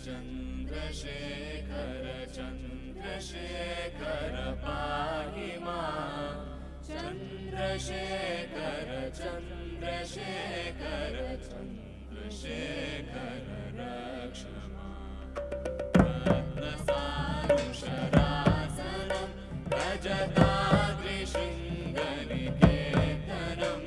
Chandrasekhar, Chandrasekhar, pahi maam. Chandrasekhar, Chandrasekhar, Chandrasekhar, raksha maam. Ratnasanusharasanam, Rajatadri Shringariketanam.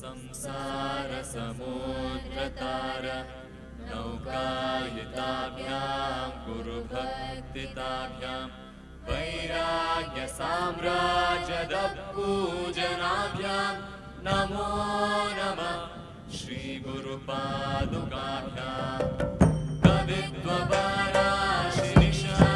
संसार समुद्रतार नौकायिताभ्यां गुरुभक्तिताभ्यां वैराग्य साम्राज्यदपूजनाभ्यां नमो नमः श्री गुरुपादुकाभ्यां कवित्वपराशिनिशा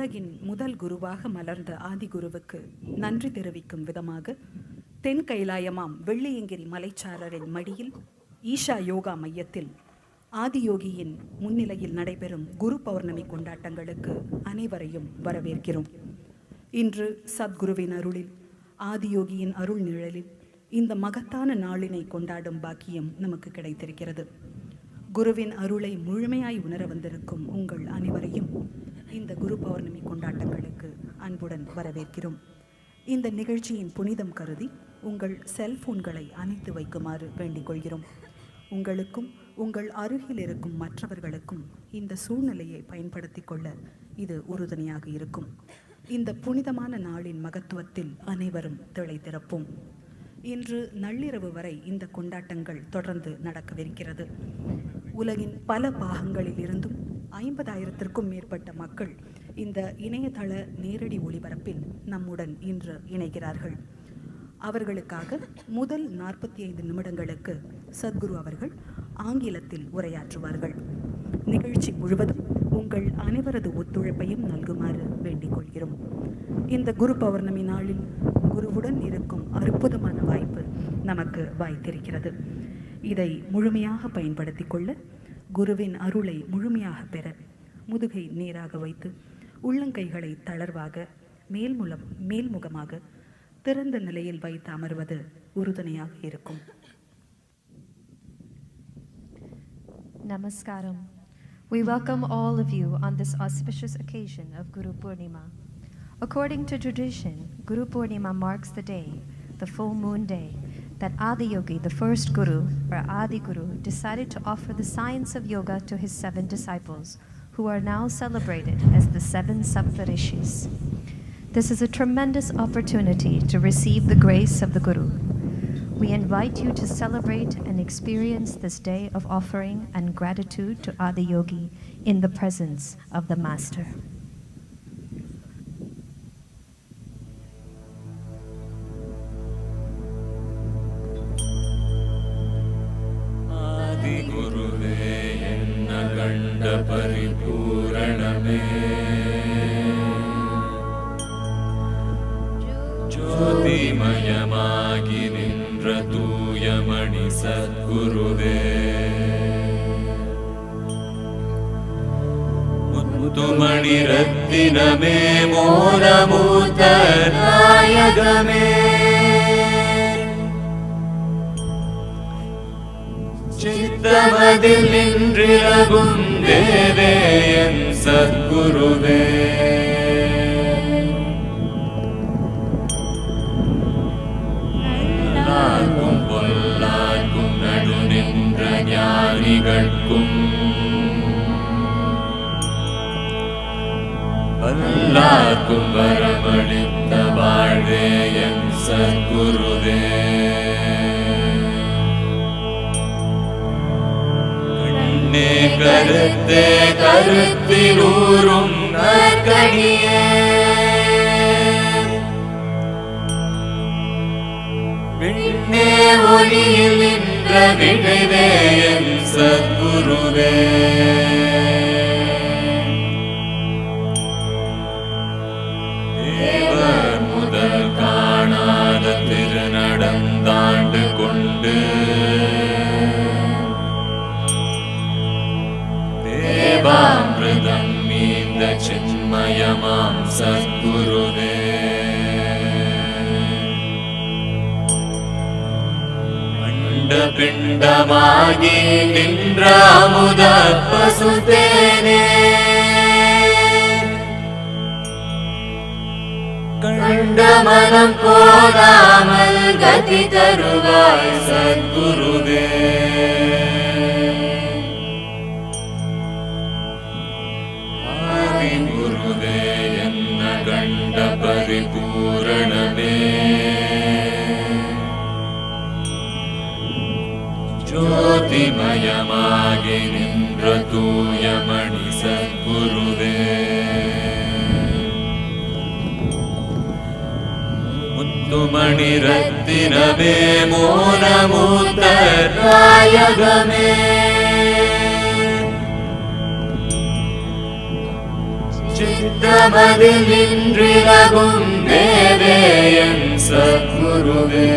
உலகின் முதல் குருவாக மலர்ந்த ஆதிகுருவுக்கு நன்றி தெரிவிக்கும் விதமாக தென் கைலாயமாம் வெள்ளியங்கிரி மலைச்சாரரின் மடியில் ஈஷா யோகா மையத்தில் ஆதியோகியின் முன்னிலையில் நடைபெறும் குரு பௌர்ணமி கொண்டாட்டங்களுக்கு அனைவரையும் வரவேற்கிறோம். இன்று சத்குருவின் அருளில், ஆதியோகியின் அருள் நிழலில் இந்த மகத்தான நாளினை கொண்டாடும் பாக்கியம் நமக்கு கிடைத்திருக்கிறது. குருவின் அருளை முழுமையாய் உணர வந்திருக்கும் உங்கள் அனைவரையும் இந்த குரு பௌர்ணமி கொண்டாட்டங்களுக்கு அன்புடன் வரவேற்கிறோம். இந்த நிகழ்ச்சியின் புனிதம் கருதி உங்கள் செல்போன்களை அணைத்து வைக்குமாறு வேண்டிக் கொள்கிறோம். உங்களுக்கும் உங்கள் அருகில் இருக்கும் மற்றவர்களுக்கும் இந்த சூழ்நிலையை பயன்படுத்தி கொள்ள இது உறுதுணையாக இருக்கும். இந்த புனிதமான நாளின் மகத்துவத்தில் அனைவரும் திளைத்திருப்போம். இன்று நள்ளிரவு வரை இந்த கொண்டாட்டங்கள் தொடர்ந்து நடக்கவிருக்கிறது. உலகின் பல பாகங்களில் இருந்தும் 50,000த்திற்கும் மேற்பட்ட மக்கள் இந்த இணையதள நேரடி ஒளிபரப்பில் நம்முடன் இன்று இணைகிறார்கள். அவர்களுக்காக முதல் 45 நிமிடங்களுக்கு சத்குரு அவர்கள் ஆங்கிலத்தில் உரையாற்றுவார்கள். நிகழ்ச்சி முழுவதும் உங்கள் அனைவரது ஒத்துழைப்பையும் நல்குமாறு வேண்டிக் கொள்கிறோம். இந்த குரு பௌர்ணமி நாளில் குருவுடன் இருக்கும் அற்புதமான வாய்ப்பு நமக்கு வாய்த்திருக்கிறது. இதை முழுமையாக பயன்படுத்தி கொள்ள, குருவின் அருளை முழுமையாக பெற முதுகை நேராக வைத்து உள்ளங்கைகளை தளர்வாக மேல்முகமாக திறந்த நிலையில் வைத்து அமர்வது உறுதுணையாக இருக்கும். Namaskaram. We welcome all of you on this auspicious occasion of Guru Purnima. According to tradition, Guru Purnima marks the day, the full moon day, that Adiyogi, the first Guru, or Adi Guru, decided to offer the science of yoga to his 7 disciples, who are now celebrated as the 7 Saptarishis. This is a tremendous opportunity to receive the grace of the Guru. We invite you to celebrate and experience this day of offering and gratitude to Adiyogi in the presence of the Master. பரிபூரணமே ஜோதிமயமாகி நின்ற தூயமணி சத்குருவே, முத்துமணி ரத்தினமே மோனமூர்த்த நாயகமே, சித்தமதில் நின்றிலகும் தேவே என் சத்குருவே, நல்லார்க்கும் பொல்லார்க்கும் நடு நின்ற ஞானிகட்கும் வல்லார்க்கும் வரமளித்த வாழ்வே என் சத்குருவே, கருத்தே கருத்திலூரும் நற்கனியே, விண்ணே ஒளியில் நின்ற விழைவே என் சத்குருவே, தேவர் முதல் காணாத திருநடந்தாண்டு கொண்டு தேவாமிருதம் மீந்த சின்மயமாம் சத்குருவே, அண்ட பிண்டமாகி நின்ற அமுத பசுதேனே, கண்ட மனம் போதாமல் கதி தருவாய் சத்குருவே, குருவே என்ன கண்ட பரிபூரணமே, ஜோதிமயமாகி நின்ற தூயமணி சத்குருவே, முத்துமணி ரத்தினமே மோனமூர்த்த நாயகமே, சித்தமதில் நின்றிலகும் தேவே என் சத்குருவே.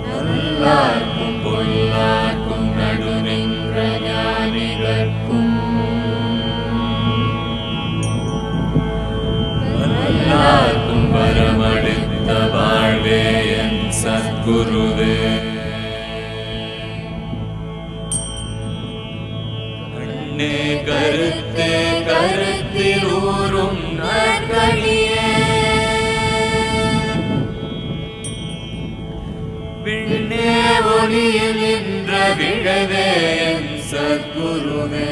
நல்லார்க்கும் பொல்லார்க்கும் நடு நின்ற ஞானிகர்க்கும் எல்லாருக்கும் வரமளித்த வாழ்வே என் சத்குருவே. கண்ணே கருத்தே கருத்தில் ஊறும் நற்கணியே, விண்ணே ஒளியில் நின்ற விழவே என் சத்குருவே.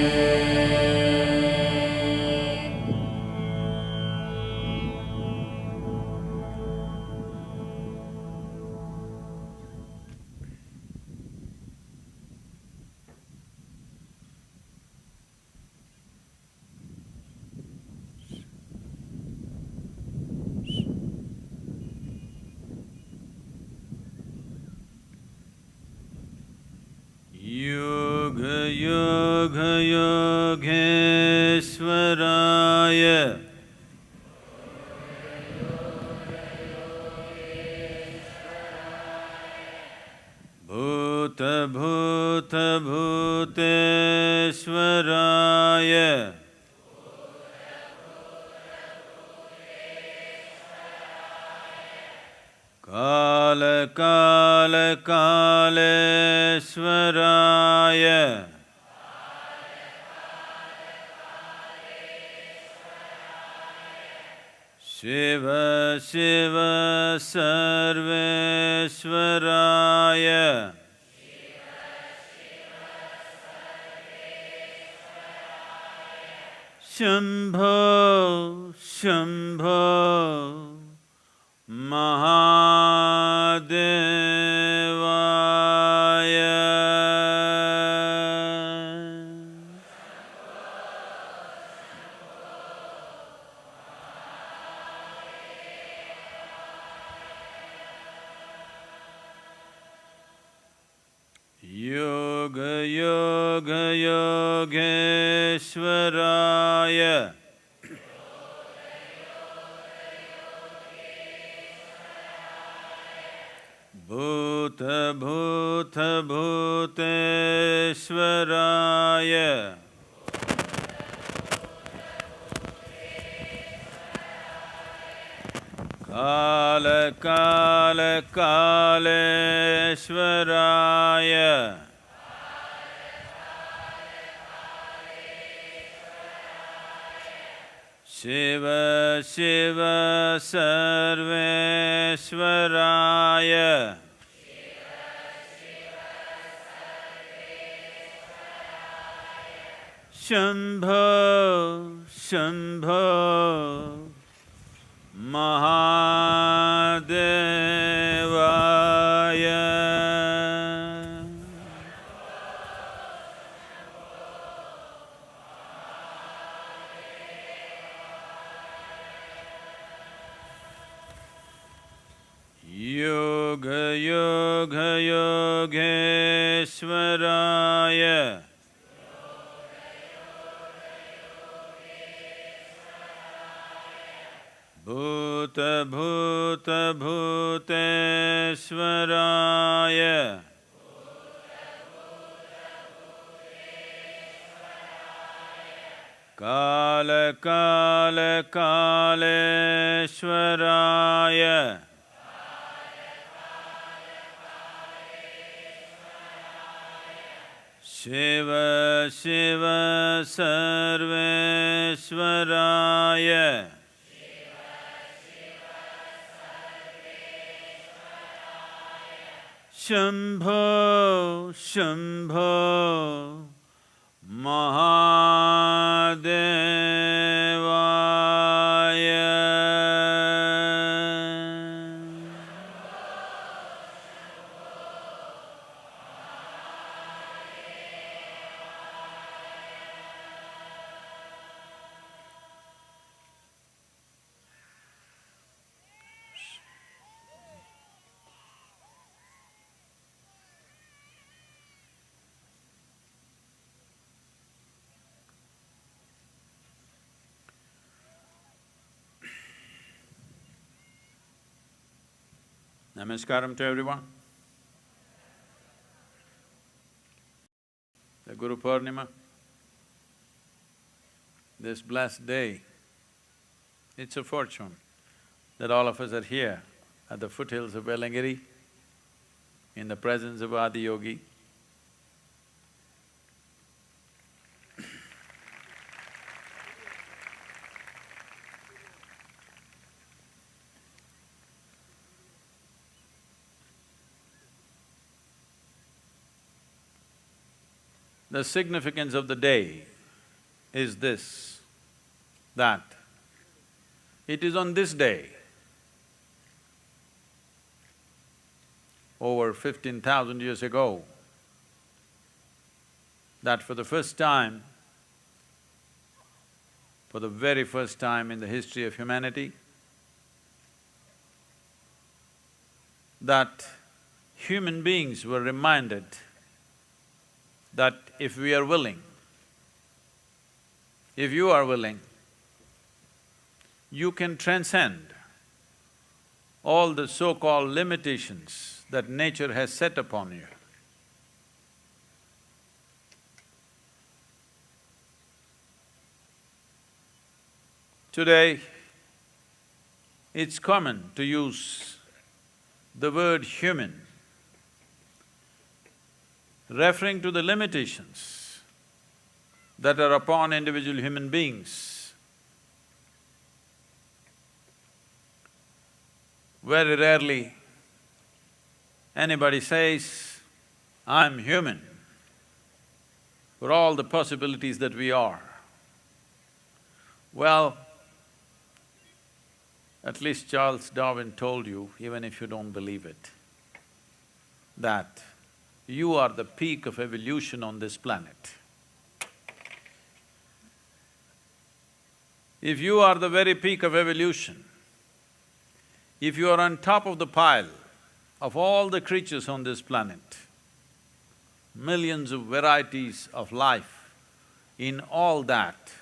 योग योग योगेश्वराय भूत भूत भूतेश्वराय काल काल कालेश्वराय शिव शिव सर्वेश्वराय शंभो शंभो महादेवाय। योग योग योगेश्वराय भूत भूत भूतेश्वराय काल काल कालेश्वराय शिव शिव सर्वेश्वराय शंभो शंभो महादेवाय। योग योग योगेश्वराय भूत भूत भूतेश्वराय काल काल कालेश्वराय शिव शिव सर्वेश्वराय शंभो शंभो महादेवाय। Namaskaram to everyone. The Guru Purnima, this blessed day, it's a fortune that all of us are here at the foothills of Velangiri, in the presence of Adi Yogi. The significance of the day is this, that it is on this day, over 15,000 years ago, that for the first time, for the very first time in the history of humanity, that human beings were reminded that if we are willing, if you are willing, you can transcend all the so-called limitations that nature has set upon you. Today, it's common to use the word human referring to the limitations that are upon individual human beings. Very rarely anybody says, "I'm human," for all the possibilities that we are. Well, at least Charles Darwin told you, even if you don't believe it, that you are the peak of evolution on this planet. If you are the very peak of evolution, if you are on top of the pile of all the creatures on this planet, millions of varieties of life, in all that,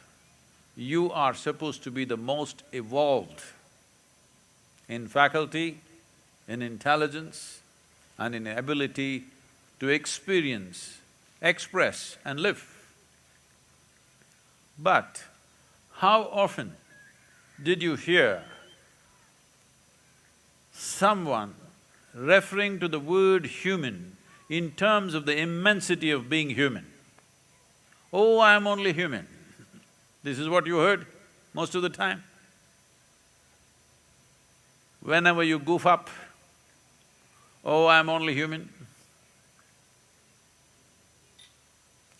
you are supposed to be the most evolved in faculty, in intelligence, and in ability to experience, express and live. But how often did you hear someone referring to the word human in terms of the immensity of being human? "Oh, I'm only human." This is what you heard most of the time. Whenever you goof up, "Oh, I'm only human."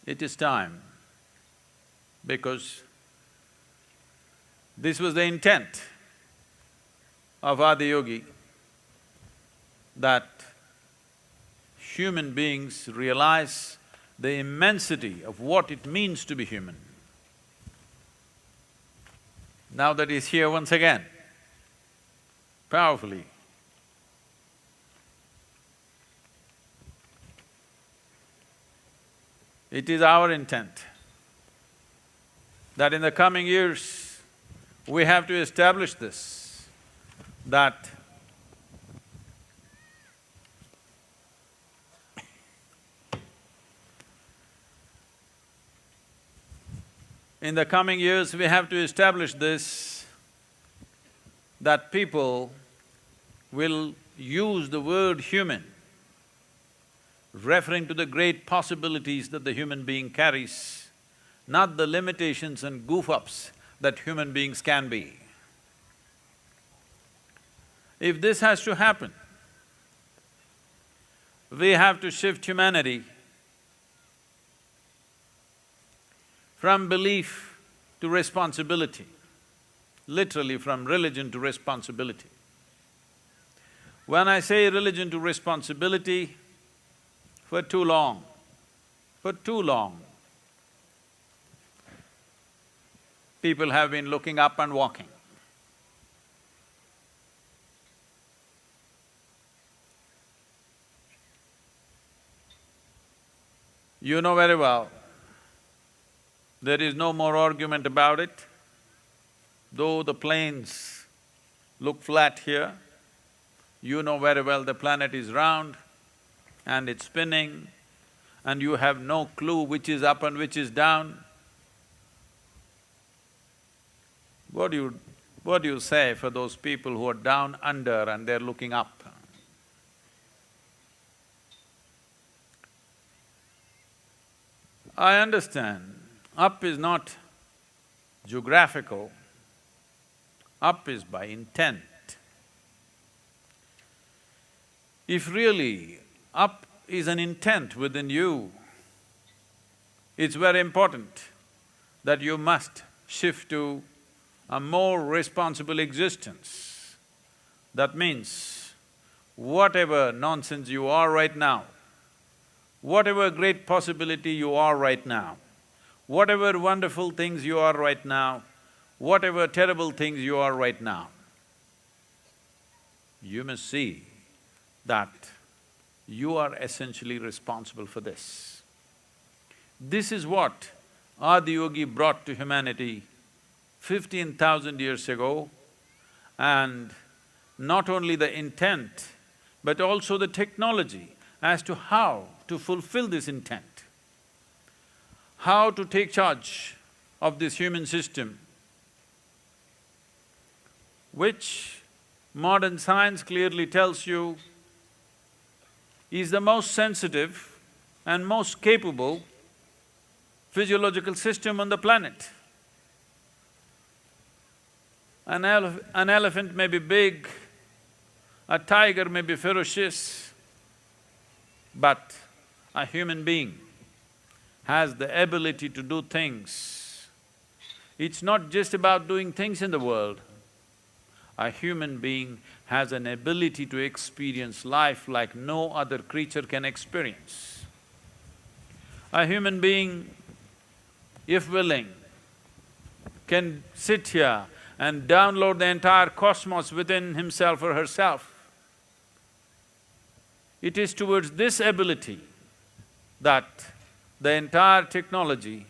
It is time, because this was the intent of Adi Yogi, that human beings realize the immensity of what it means to be human. Now that he's here once again, powerfully, it is our intent that in the coming years, we have to establish this, that in the coming years, we have to establish this, that people will use the word human referring to the great possibilities that the human being carries, not the limitations and goof-ups that human beings can be. If this has to happen, we have to shift humanity from belief to responsibility, literally from religion to responsibility. When I say religion to responsibility, for too long, people have been looking up and walking. You know very well, there is no more argument about it. Though the plains look flat here, You know very well the planet is round and it's spinning and you have no clue which is up and which is down. What do you say for those people who are down under and they're looking up? I understand, up is not geographical, up is by intent. If really up is an intent within you, it's very important that you must shift to a more responsible existence. That means, whatever nonsense you are right now, whatever great possibility you are right now, whatever wonderful things you are right now, whatever terrible things you are right now, you must see that you are essentially responsible for this. This is what Adi Yogi brought to humanity 15,000 years ago, and not only the intent, but also the technology as to how to fulfill this intent, how to take charge of this human system, which modern science clearly tells you is the most sensitive and most capable physiological system on the planet. An elephant may be big, a tiger may be ferocious, but a human being has the ability to do things. It's not just about doing things in the world. A human being has an ability to experience life like no other creature can experience. A human being, if willing, can sit here and download the entire cosmos within himself or herself. It is towards this ability that the entire technology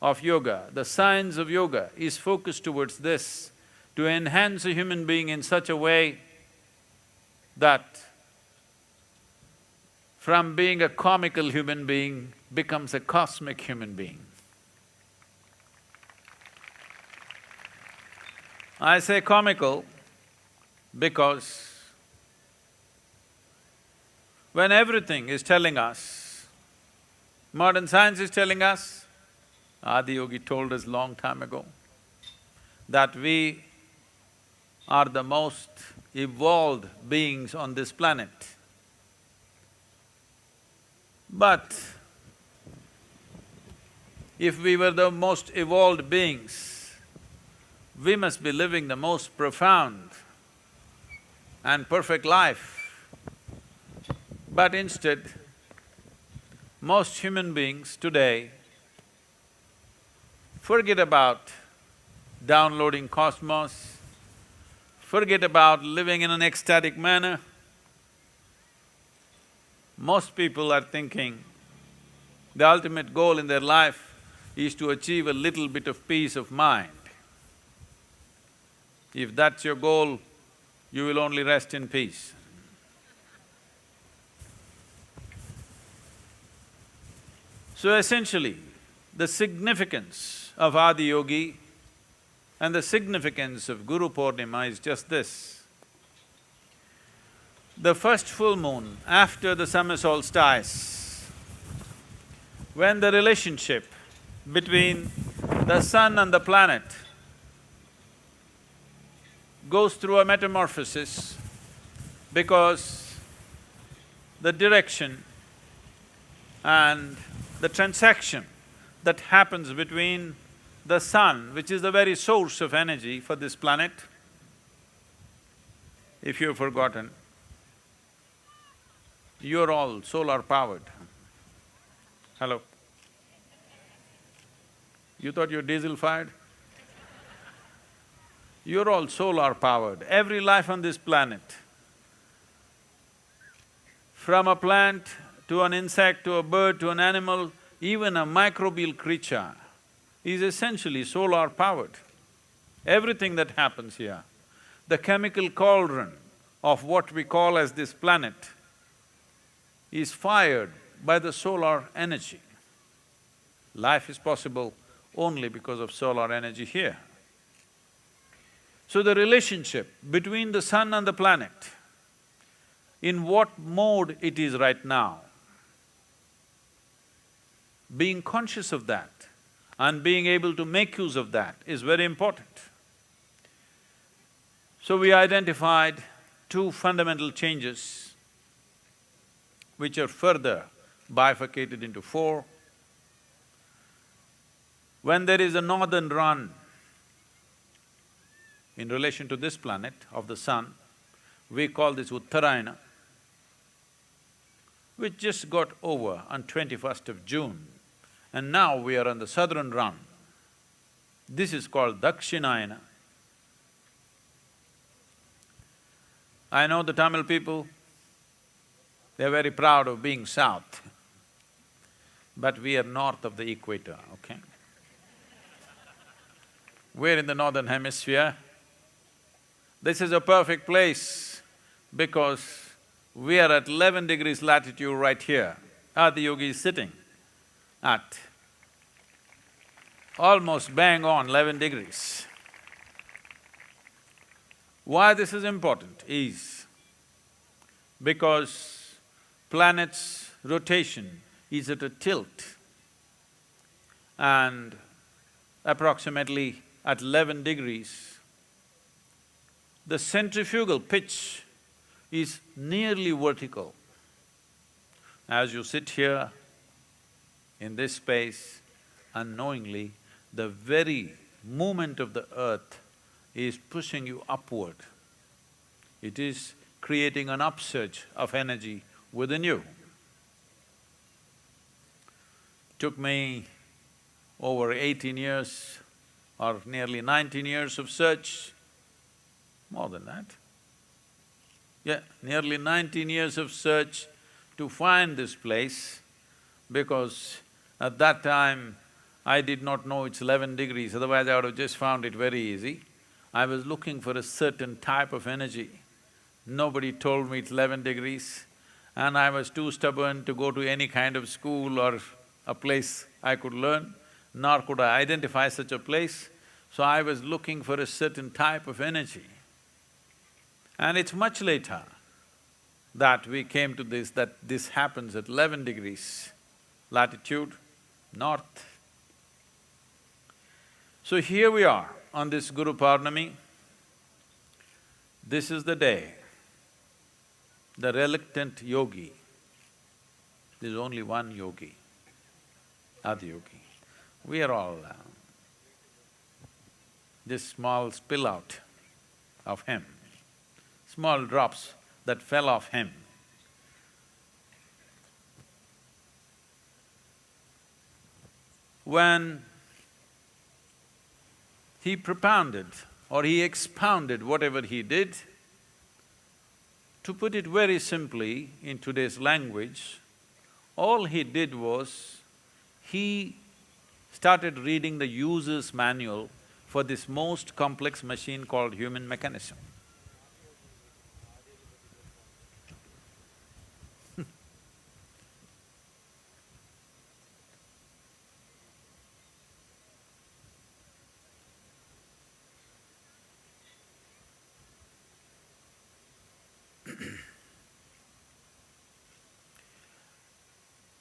of yoga, the science of yoga is focused towards this, to enhance a human being in such a way that from being a comical human being becomes a cosmic human being. I say comical because when everything is telling us, modern science is telling us, Adi Yogi told us long time ago, that we are the most evolved beings on this planet. But if we were the most evolved beings, we must be living the most profound and perfect life. But instead, most human beings today forget about downloading cosmos, forget about living in an ecstatic manner. Most people are thinking the ultimate goal in their life is to achieve a little bit of peace of mind. If that's your goal, you will only rest in peace. So essentially, the significance of Adi Yogi and the significance of Guru Purnima is just this. The first full moon after the summer solstice, when the relationship between the sun and the planet goes through a metamorphosis, because the direction and the transaction that happens between the sun, which is the very source of energy for this planet, if you've forgotten, you're all solar powered. Hello? You thought you're diesel fired? You're all solar powered. Every life on this planet, from a plant to an insect to a bird to an animal, even a microbial creature is essentially solar powered. Everything that happens here, the chemical cauldron of what we call as this planet is fired by the solar energy. Life is possible only because of solar energy here. So the relationship between the sun and the planet, in what mode it is right now, being conscious of that and being able to make use of that is very important. So we identified two fundamental changes which are further bifurcated into four. When there is a northern run in relation to this planet of the sun, we call this Uttarayana, which just got over on 21st of June, and now we are on the southern run. This is called Dakshinayana. I know the Tamil people, they're very proud of being south, but we are north of the equator, okay? We're in the northern hemisphere. This is a perfect place because we are at 11 degrees latitude right here. Yogi is sitting at almost bang on 11 degrees. Why this is important is because planet's rotation is at a tilt, and approximately at 11 degrees, the centrifugal pitch is nearly vertical. As you sit here in this space, unknowingly, the very movement of the earth is pushing you upward. It is creating an upsurge of energy within you. Took me over 18 years or nearly 19 years of search, more than that. Yeah, nearly 19 years of search to find this place, because at that time I did not know it's 11 degrees, otherwise I would have just found it very easy. I was looking for a certain type of energy. Nobody told me it's 11 degrees, and I was too stubborn to go to any kind of school or a place I could learn, nor could I identify such a place. So I was looking for a certain type of energy. And it's much later that we came to this, that this happens at 11 degrees latitude, north. So here we are on this Guru Purnima. This is the day, the reluctant yogi. There's only one yogi, Adiyogi. We are all this small spill out of him, small drops that fell off him. When he propounded or he expounded whatever he did, to put it very simply in today's language, all he did was, he started reading the user's manual for this most complex machine called human mechanism.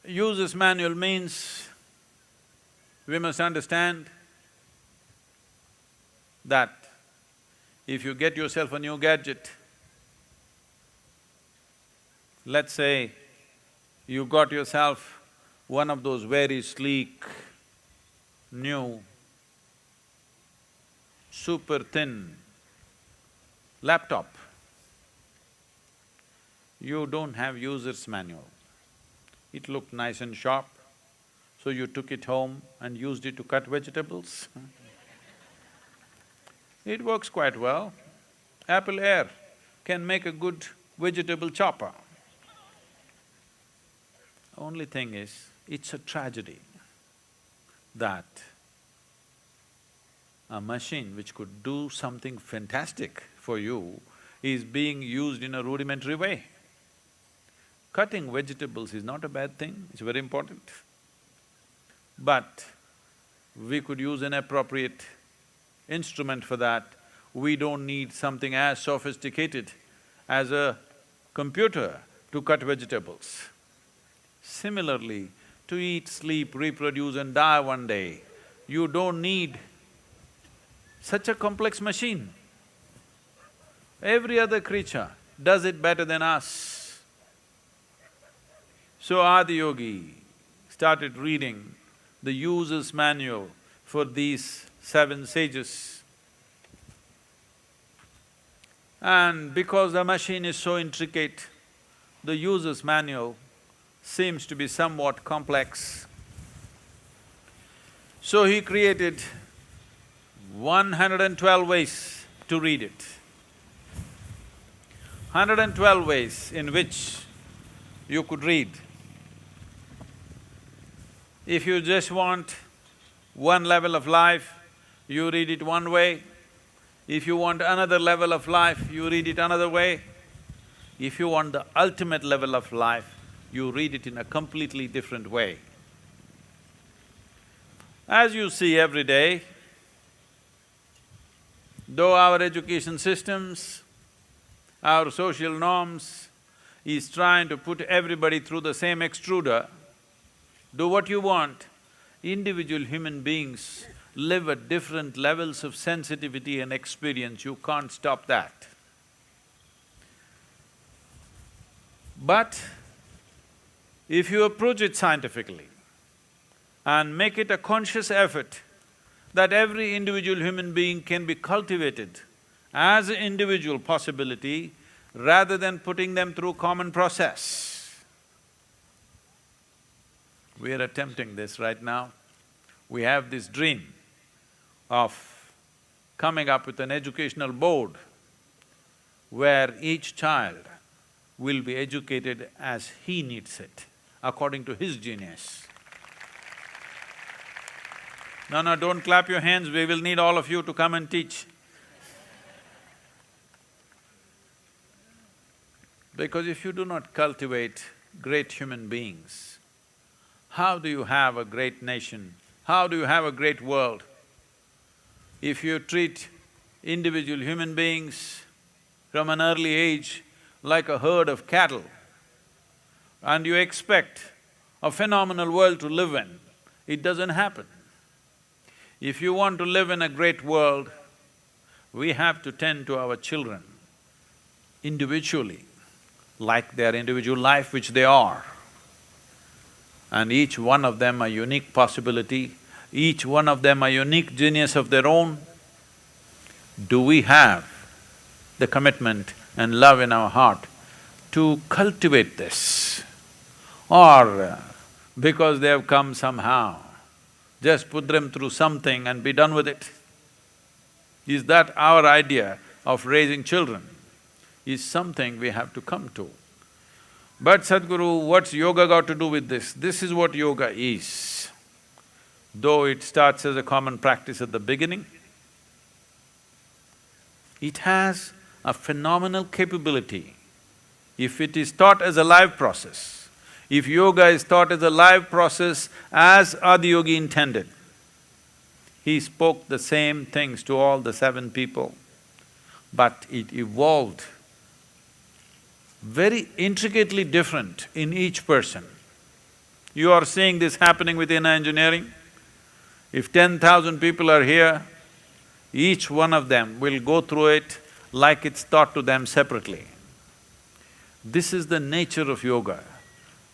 User's manual means we must understand that if you get yourself a new gadget, let's say you got yourself one of those very sleek, new, super thin laptop, you don't have user's manual. It looked nice and sharp, so you took it home and used it to cut vegetables. It works quite well. Apple Air can make a good vegetable chopper. Only thing is, it's a tragedy that a machine which could do something fantastic for you is being used in a rudimentary way. Cutting vegetables is not a bad thing, it's very important. But we could use an appropriate instrument for that. We don't need something as sophisticated as a computer to cut vegetables. Similarly, to eat, sleep, reproduce and die one day, you don't need such a complex machine. Every other creature does it better than us. So Adiyogi started reading the user's manual for these 7 sages. And because the machine is so intricate, the user's manual seems to be somewhat complex. So he created 112 ways to read it. 112 ways in which you could read. If you just want one level of life, you read it one way. If you want another level of life, you read it another way. If you want the ultimate level of life, you read it in a completely different way. As you see every day, though our education systems, our social norms is trying to put everybody through the same extruder, do what you want, individual human beings live at different levels of sensitivity and experience, you can't stop that. But if you approach it scientifically and make it a conscious effort that every individual human being can be cultivated as an individual possibility rather than putting them through common process. We are attempting this right now. We have this dream of coming up with an educational board where each child will be educated as he needs it, according to his genius. No, don't clap your hands, we will need all of you to come and teach. Because if you do not cultivate great human beings, how do you have a great nation? How do you have a great world? If you treat individual human beings from an early age like a herd of cattle, and you expect a phenomenal world to live in, it doesn't happen. If you want to live in a great world, we have to tend to our children individually, like their individual life, which they are. And each one of them a unique possibility, each one of them a unique genius of their own. Do we have the commitment and love in our heart to cultivate this? Or because they have come somehow, just put them through something and be done with it? Is that our idea of raising children? Is something we have to come to. But Sadhguru, what's yoga got to do with this? This is what yoga is. Though it starts as a common practice at the beginning, it has a phenomenal capability. If it is taught as a live process, if yoga is taught as a live process as Adiyogi intended, he spoke the same things to all the 7 people, but it evolved very intricately different in each person. You are seeing this happening within engineering. If 10,000 people are here, each one of them will go through it like it's taught to them separately. This is the nature of yoga,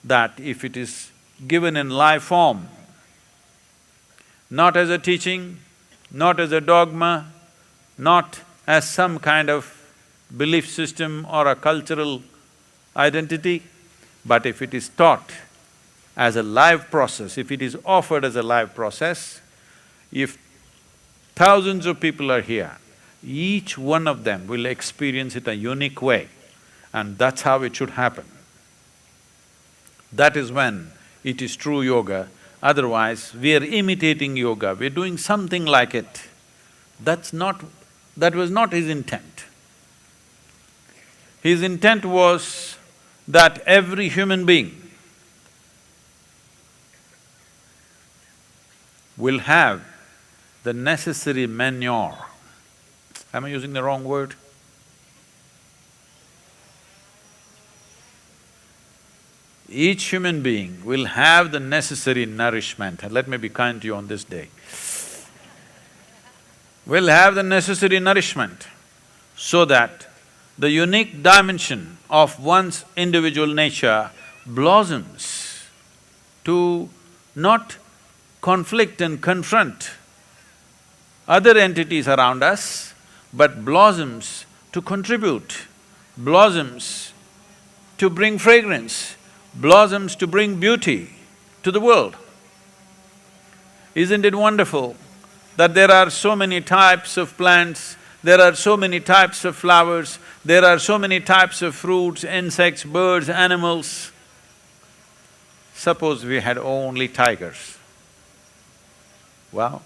that if it is given in live form, not as a teaching, not as a dogma, not as some kind of belief system or a cultural identity, but if it is taught as a live process, if it is offered as a live process, if thousands of people are here, each one of them will experience it a unique way, and that's how it should happen. That is when it is true yoga. Otherwise, we are imitating yoga, we're doing something like it. That was not his intent. His intent was that every human being will have the necessary manure. Am I using the wrong word? Each human being will have the necessary nourishment, and let me be kind to you on this day. Will have the necessary nourishment so that the unique dimension of one's individual nature blossoms to not conflict and confront other entities around us, but blossoms to contribute, blossoms to bring fragrance, blossoms to bring beauty to the world. Isn't it wonderful that there are so many types of plants, there are so many types of flowers, there are so many types of fruits, insects, birds, animals. Suppose we had only tigers. Wow,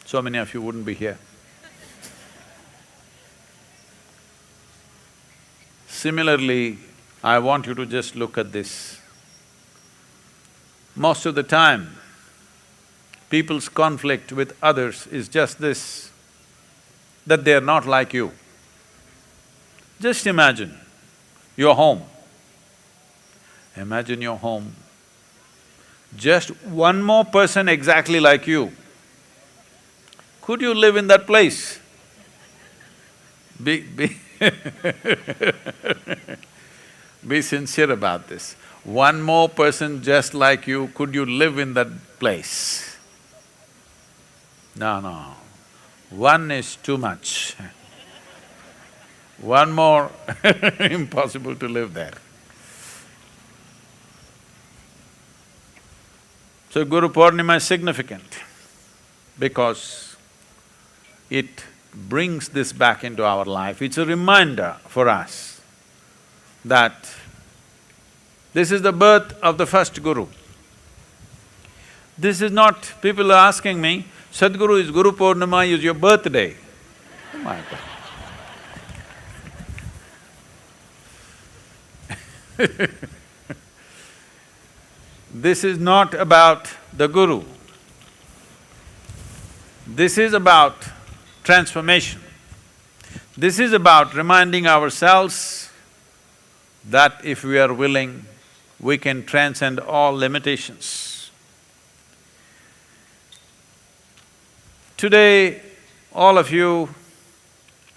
so many of you wouldn't be here. Similarly, I want you to just look at this. Most of the time, people's conflict with others is just this, that they're not like you. Just imagine your home. Imagine your home. Just one more person exactly like you. Could you live in that place? Be Be sincere about this. One more person just like you, could you live in that place? No. One is too much. One more, impossible to live there. So Guru Purnima is significant because it brings this back into our life. It's a reminder for us that this is the birth of the first Guru. This is not… people are asking me, Sadhguru, is Guru Purnima is your birthday. Oh my God. This is not about the Guru. This is about transformation. This is about reminding ourselves that if we are willing, we can transcend all limitations. Today, all of you,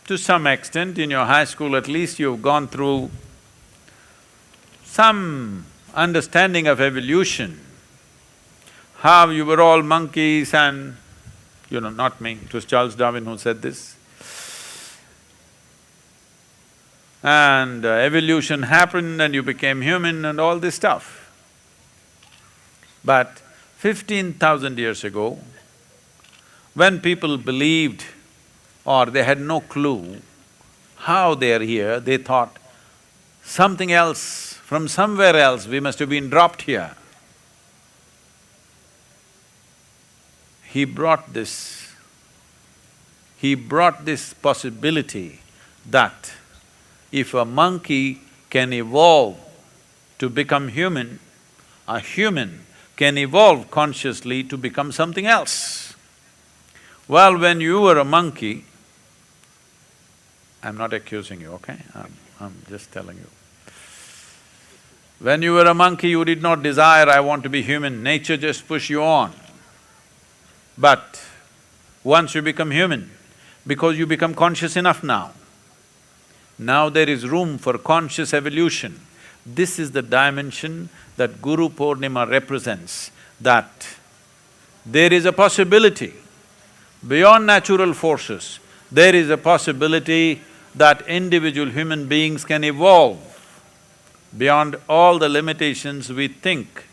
to some extent, in your high school at least, you've gone through some understanding of evolution, how you were all monkeys and… not me, it was Charles Darwin who said this. And evolution happened and you became human and all this stuff. But 15,000 years ago, when people believed or they had no clue how they are here, they thought something else, from somewhere else we must have been dropped here. He brought this possibility that if a monkey can evolve to become human, a human can evolve consciously to become something else. Well, when you were a monkey, I'm not accusing you, okay? I'm just telling you. When you were a monkey, you did not desire, I want to be human, nature just pushed you on. But once you become human, because you become conscious enough now there is room for conscious evolution. This is the dimension that Guru Purnima represents, that there is a possibility beyond natural forces, there is a possibility that individual human beings can evolve beyond all the limitations we think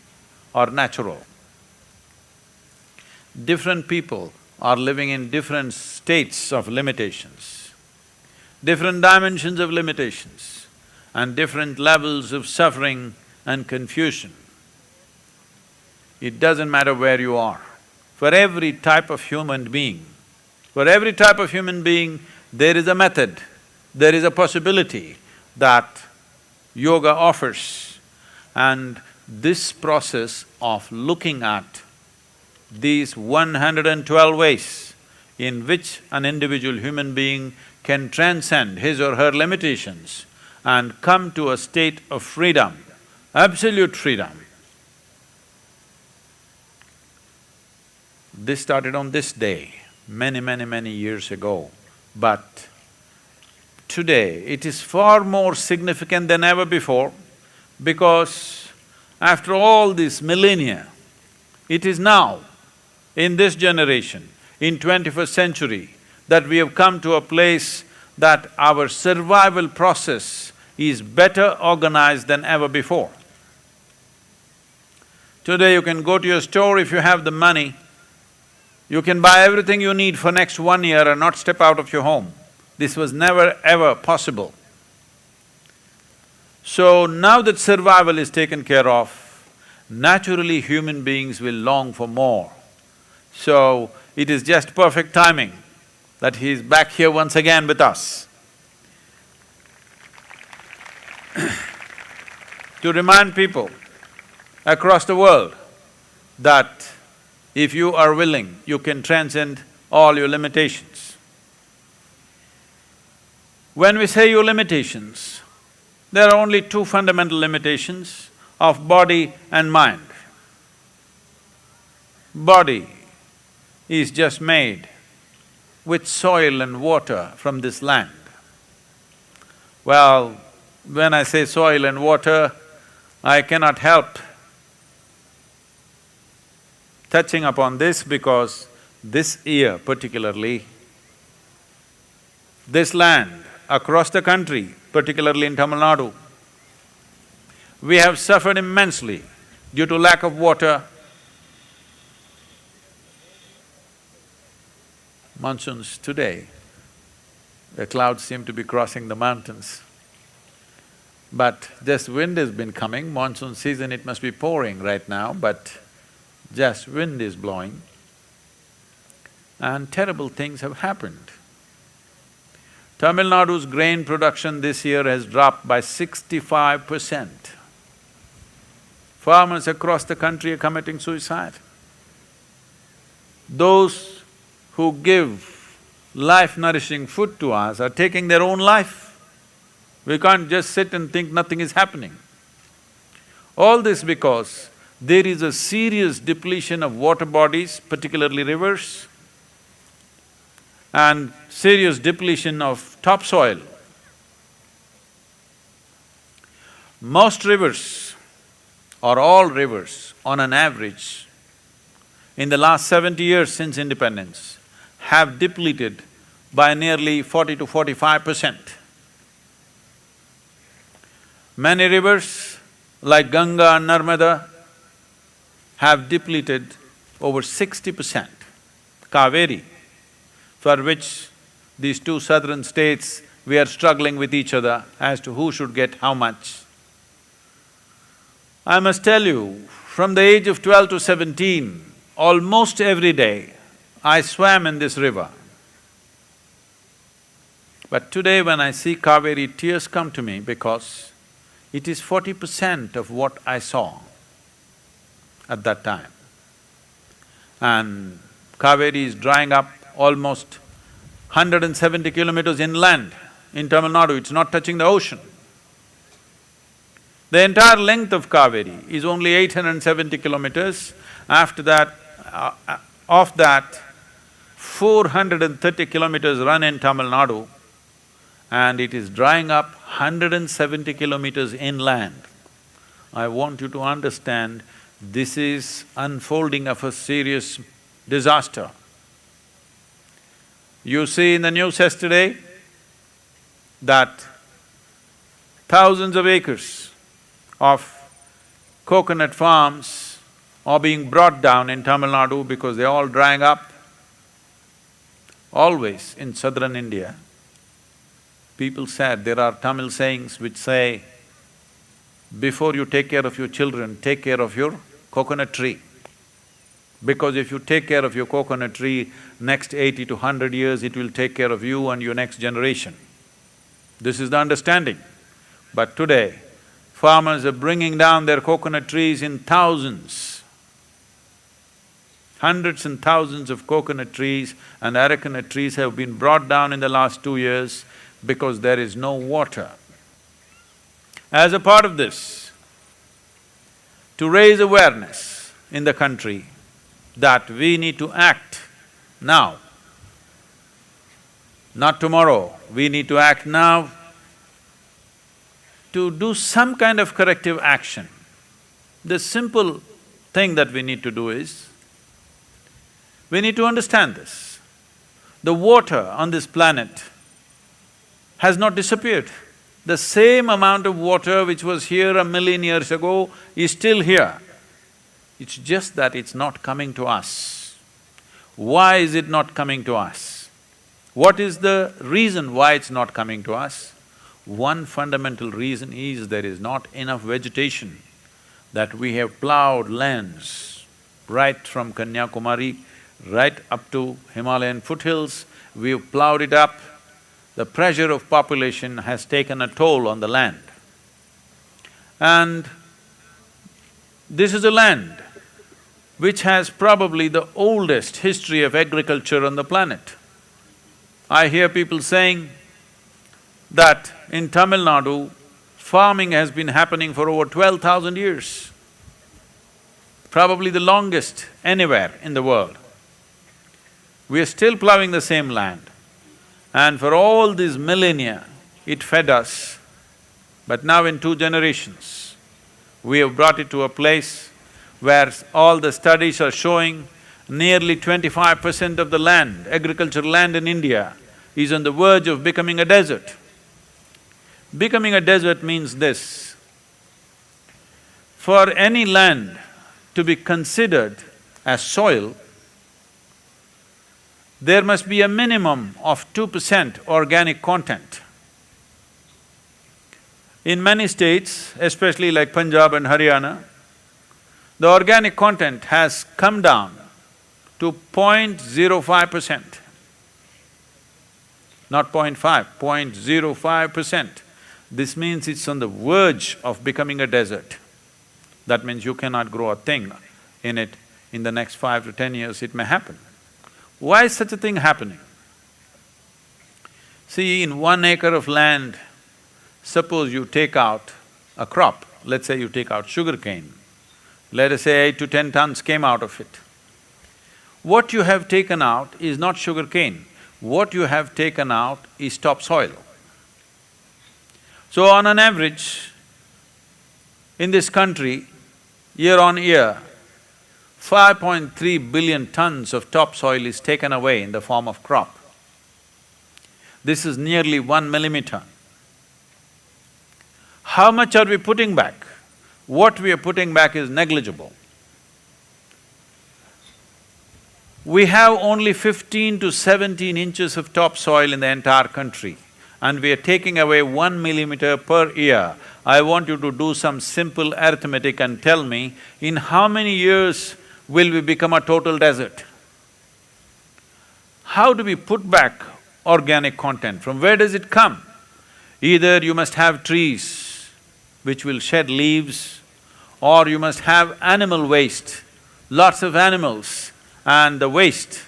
are natural. Different people are living in different states of limitations, different dimensions of limitations, and different levels of suffering and confusion. It doesn't matter where you are. For every type of human being, there is a method, there is a possibility, that yoga offers. And this process of looking at these 112 ways in which an individual human being can transcend his or her limitations and come to a state of freedom, absolute freedom. This started on this day, many years ago, but today it is far more significant than ever before, because after all these millennia, it is now, in this generation, in 21st century, that we have come to a place that our survival process is better organized than ever before. Today you can go to your store if you have the money, you can buy everything you need for next 1 year and not step out of your home. This was never ever possible. So now that survival is taken care of, naturally human beings will long for more. So it is just perfect timing that he is back here once again with us to remind people across the world that if you are willing, you can transcend all your limitations. When we say your limitations, there are only two fundamental limitations of body and mind. Body is just made with soil and water from this land. Well, when I say soil and water, I cannot help touching upon this because this year particularly, this land across the country, particularly in Tamil Nadu, we have suffered immensely due to lack of water. Monsoons today, the clouds seem to be crossing the mountains. But just wind has been coming, monsoon season it must be pouring right now, but just wind is blowing and terrible things have happened. Tamil Nadu's grain production this year has dropped by 65%. Farmers across the country are committing suicide. Those who give life-nourishing food to us are taking their own life. We can't just sit and think nothing is happening. All this because there is a serious depletion of water bodies, particularly rivers, and serious depletion of topsoil. Most rivers, or all rivers, on an average, in the last 70 years since independence, have depleted by nearly 40 to 45%. Many rivers like Ganga and Narmada have depleted over 60%. Kaveri, for which these two southern states, we are struggling with each other as to who should get how much. I must tell you, from the age of 12 to 17, almost every day, I swam in this river. But today when I see Kaveri, tears come to me because it is 40% of what I saw at that time. And Kaveri is drying up almost 170 kilometers inland in Tamil Nadu, it's not touching the ocean. The entire length of Kaveri is only 870 kilometers. After that, of that, 430 kilometers run in Tamil Nadu and it is drying up 170 kilometers inland. I want you to understand, this is unfolding of a serious disaster. You see in the news yesterday that thousands of acres of coconut farms are being brought down in Tamil Nadu because they're all drying up. Always in southern India, people said, there are Tamil sayings which say, before you take care of your children, take care of your coconut tree. Because if you take care of your coconut tree, next 80 to 100 years, it will take care of you and your next generation. This is the understanding. But today, farmers are bringing down their coconut trees in thousands. Hundreds and thousands of coconut trees and arecanut trees have been brought down in the last 2 years because there is no water. As a part of this, to raise awareness in the country that we need to act now, not tomorrow, we need to act now to do some kind of corrective action. The simple thing that we need to do is, we need to understand this. The water on this planet has not disappeared. The same amount of water which was here 1,000,000 years ago is still here. It's just that it's not coming to us. Why is it not coming to us? What is the reason why it's not coming to us? One fundamental reason is there is not enough vegetation, that we have plowed lands right from Kanyakumari right up to Himalayan foothills, we've plowed it up. The pressure of population has taken a toll on the land. And this is a land which has probably the oldest history of agriculture on the planet. I hear people saying that in Tamil Nadu, farming has been happening for over 12,000 years, probably the longest anywhere in the world. We are still plowing the same land, and for all these millennia, it fed us. But now in 2 generations, we have brought it to a place where all the studies are showing nearly 25% of the land, agricultural land in India, is on the verge of becoming a desert. Becoming a desert means this: for any land to be considered as soil, there must be a minimum of 2% organic content. In many states, especially like Punjab and Haryana, the organic content has come down to 0.05%. Not 0.5, 0.05%. This means it's on the verge of becoming a desert. That means you cannot grow a thing in it. In the next 5 to 10 years, it may happen. Why is such a thing happening? See, in 1 acre of land, suppose you take out a crop, let's say you take out sugarcane, let us say 8 to 10 tons came out of it. What you have taken out is not sugarcane, what you have taken out is topsoil. So on an average, in this country, year on year, 5.3 billion tons of topsoil is taken away in the form of crop. This is nearly 1 millimeter. How much are we putting back? What we are putting back is negligible. We have only 15 to 17 inches of topsoil in the entire country, and we are taking away 1 millimeter per year. I want you to do some simple arithmetic and tell me, in how many years will we become a total desert? How do we put back organic content? From where does it come? Either you must have trees which will shed leaves, or you must have animal waste, lots of animals, and the waste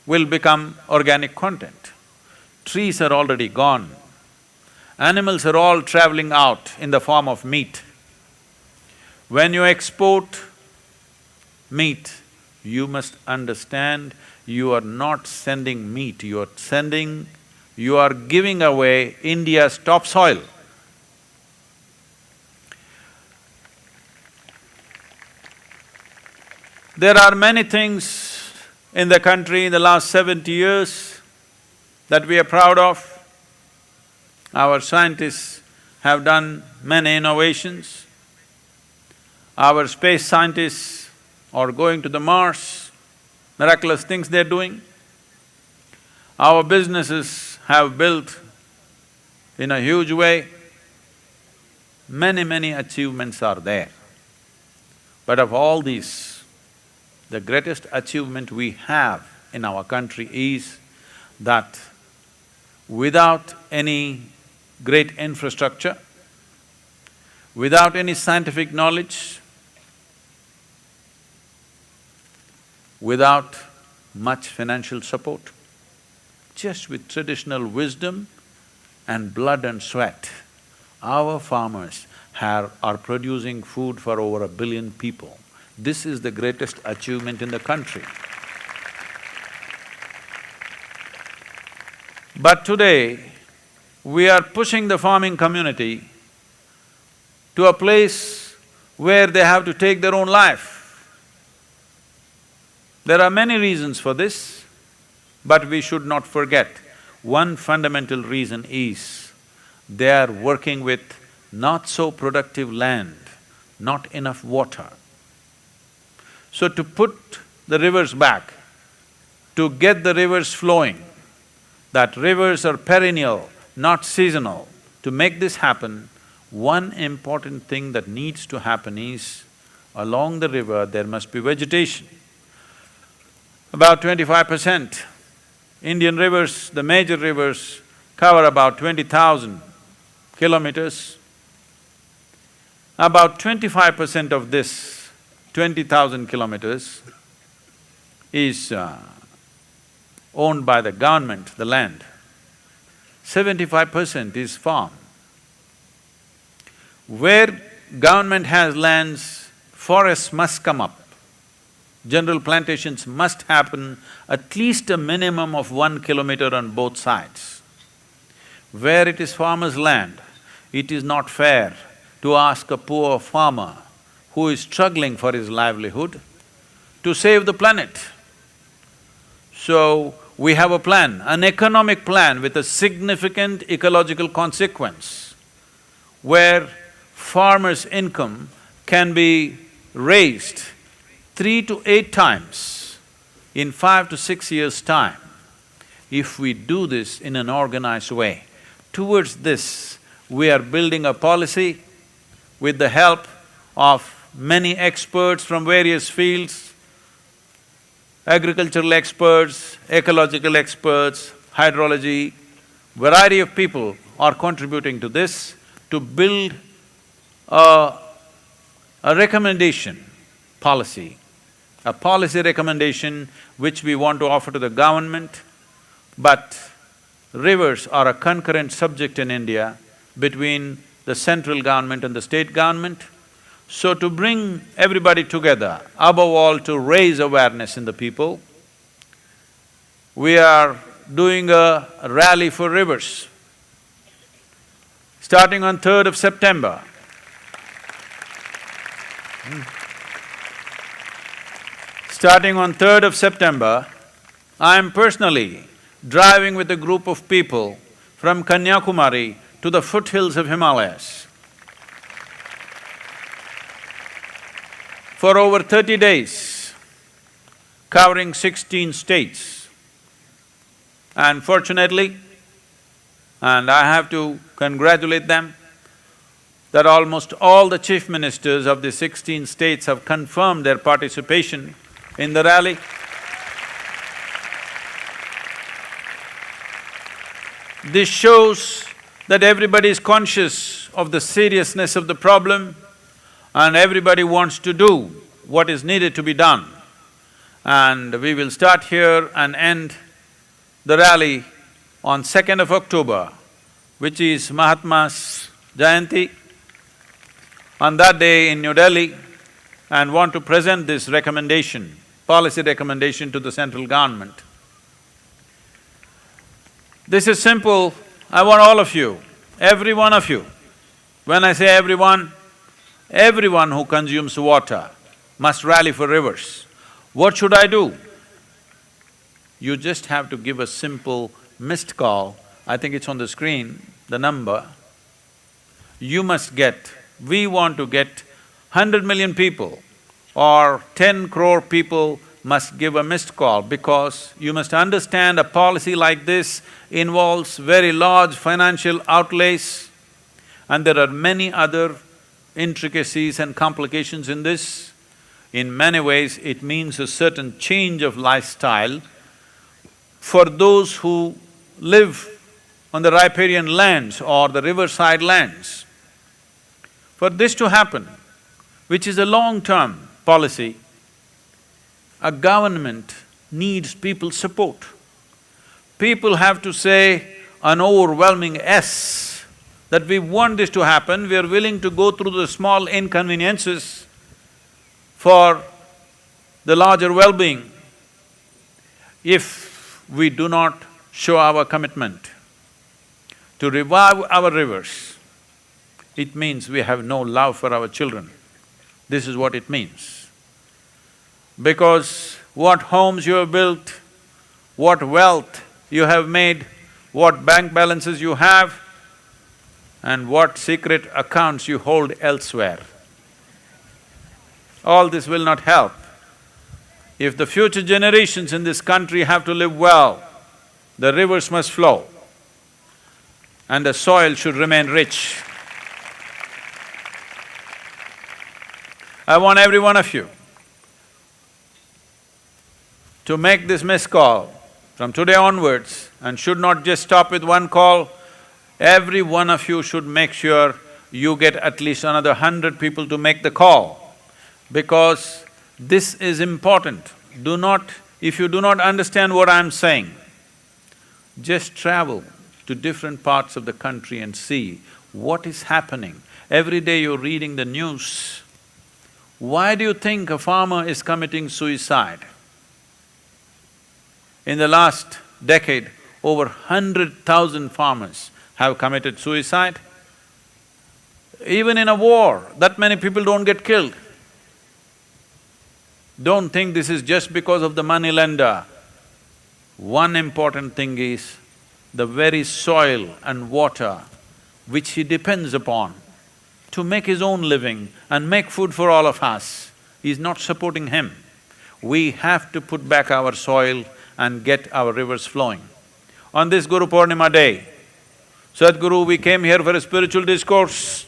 will become organic content. Trees are already gone. Animals are all traveling out in the form of meat. When you export meat, you must understand you are not sending meat, you are giving away India's topsoil. There are many things in the country in the last 70 years that we are proud of. Our scientists have done many innovations. Our space scientists are going to the Mars, miraculous things they're doing. Our businesses have built in a huge way. Many achievements are there. But of all these, the greatest achievement we have in our country is that without any great infrastructure, without any scientific knowledge, without much financial support, just with traditional wisdom and blood and sweat, our farmers are producing food for over 1 billion people. This is the greatest achievement in the country. But today, we are pushing the farming community to a place where they have to take their own life. There are many reasons for this, but we should not forget, one fundamental reason is they are working with not so productive land, not enough water. So to put the rivers back, to get the rivers flowing, that rivers are perennial, not seasonal, to make this happen, one important thing that needs to happen is, along the river there must be vegetation. About 25%. Indian rivers, the major rivers, cover about 20,000 kilometers. About 25% of this 20,000 kilometers is owned by the government, the land. 75% is farm. Where government has lands, forests must come up. General plantations must happen at least a minimum of 1 kilometer on both sides. Where it is farmer's land, it is not fair to ask a poor farmer who is struggling for his livelihood to save the planet. So, we have a plan, an economic plan with a significant ecological consequence, where farmers' income can be raised 3 to 8 times in 5 to 6 years' time, if we do this in an organized way. Towards this, we are building a policy with the help of many experts from various fields, agricultural experts, ecological experts, hydrology, variety of people are contributing to this to build a recommendation policy, a policy recommendation which we want to offer to the government, but rivers are a concurrent subject in India between the central government and the state government. So to bring everybody together, above all to raise awareness in the people, we are doing a rally for rivers. Starting on 3rd of September, starting on 3rd of September, I am personally driving with a group of people from Kanyakumari to the foothills of Himalayas. For over 30 days, covering 16 states. And fortunately, and I have to congratulate them, that almost all the chief ministers of the 16 states have confirmed their participation in the rally. This shows that everybody is conscious of the seriousness of the problem and everybody wants to do what is needed to be done. And we will start here and end the rally on 2nd of October, which is Mahatma's Jayanti, on that day in New Delhi, and want to present this recommendation, policy recommendation to the central government. This is simple. I want all of you, every one of you, when I say everyone who consumes water must rally for rivers. What should I do? You just have to give a simple missed call, I think it's on the screen, the number. You must get, we want to get 100 million people or 10 crore people must give a missed call, because you must understand a policy like this involves very large financial outlays and there are many other intricacies and complications in this. In many ways, it means a certain change of lifestyle for those who live on the riparian lands or the riverside lands. For this to happen, which is a long-term policy, a government needs people's support. People have to say an overwhelming yes, that we want this to happen, we are willing to go through the small inconveniences for the larger well-being. If we do not show our commitment to revive our rivers, it means we have no love for our children. This is what it means. Because what homes you have built, what wealth you have made, what bank balances you have, and what secret accounts you hold elsewhere, all this will not help. If the future generations in this country have to live well, the rivers must flow and the soil should remain rich. I want every one of you to make this missed call from today onwards, and should not just stop with one call. Every one of you should make sure you get at least another 100 people to make the call, because this is important. If you do not understand what I'm saying, just travel to different parts of the country and see what is happening. Every day you're reading the news. Why do you think a farmer is committing suicide? In the last decade, over 100,000 farmers have committed suicide. Even in a war, that many people don't get killed. Don't think this is just because of the money lender. One important thing is the very soil and water which he depends upon to make his own living and make food for all of us is not supporting him. We have to put back our soil and get our rivers flowing. On this Guru Purnima day, Sadhguru, we came here for a spiritual discourse,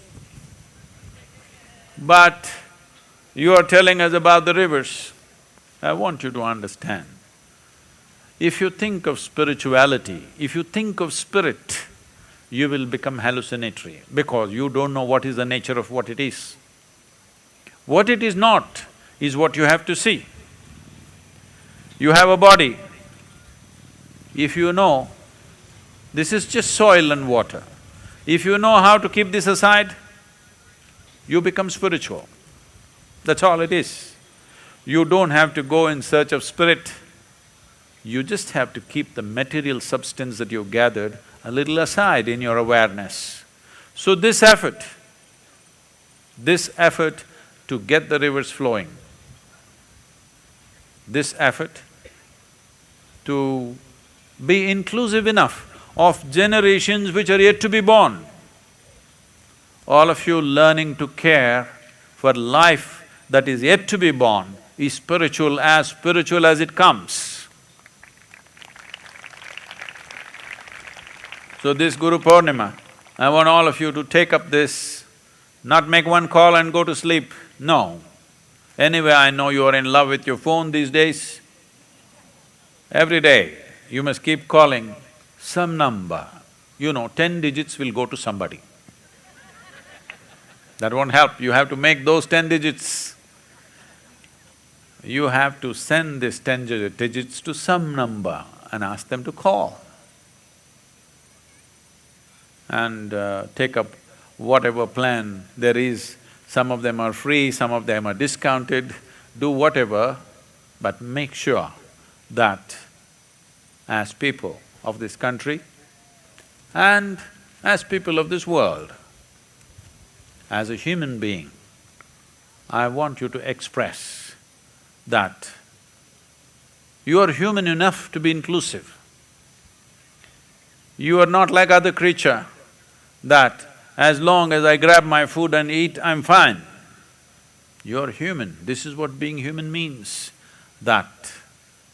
but you are telling us about the rivers. I want you to understand, if you think of spirituality, if you think of spirit, you will become hallucinatory because you don't know what is the nature of what it is. What it is not is what you have to see. You have a body. If you know this is just soil and water, if you know how to keep this aside, you become spiritual. That's all it is. You don't have to go in search of spirit, you just have to keep the material substance that you've gathered a little aside in your awareness. So this effort to get the rivers flowing, this effort to be inclusive enough of generations which are yet to be born, all of you learning to care for life that is yet to be born is spiritual as it comes. So this Guru Purnima, I want all of you to take up this, not make one call and go to sleep, no. Anyway, I know you are in love with your phone these days. Every day, you must keep calling some number. 10 digits will go to somebody. That won't help, you have to make those 10 digits. You have to send this 10 digits to some number and ask them to call. And take up whatever plan there is. Some of them are free, some of them are discounted, do whatever, but make sure that as people of this country and as people of this world, as a human being, I want you to express that you are human enough to be inclusive. You are not like other creature that as long as I grab my food and eat, I'm fine. You're human. This is what being human means. That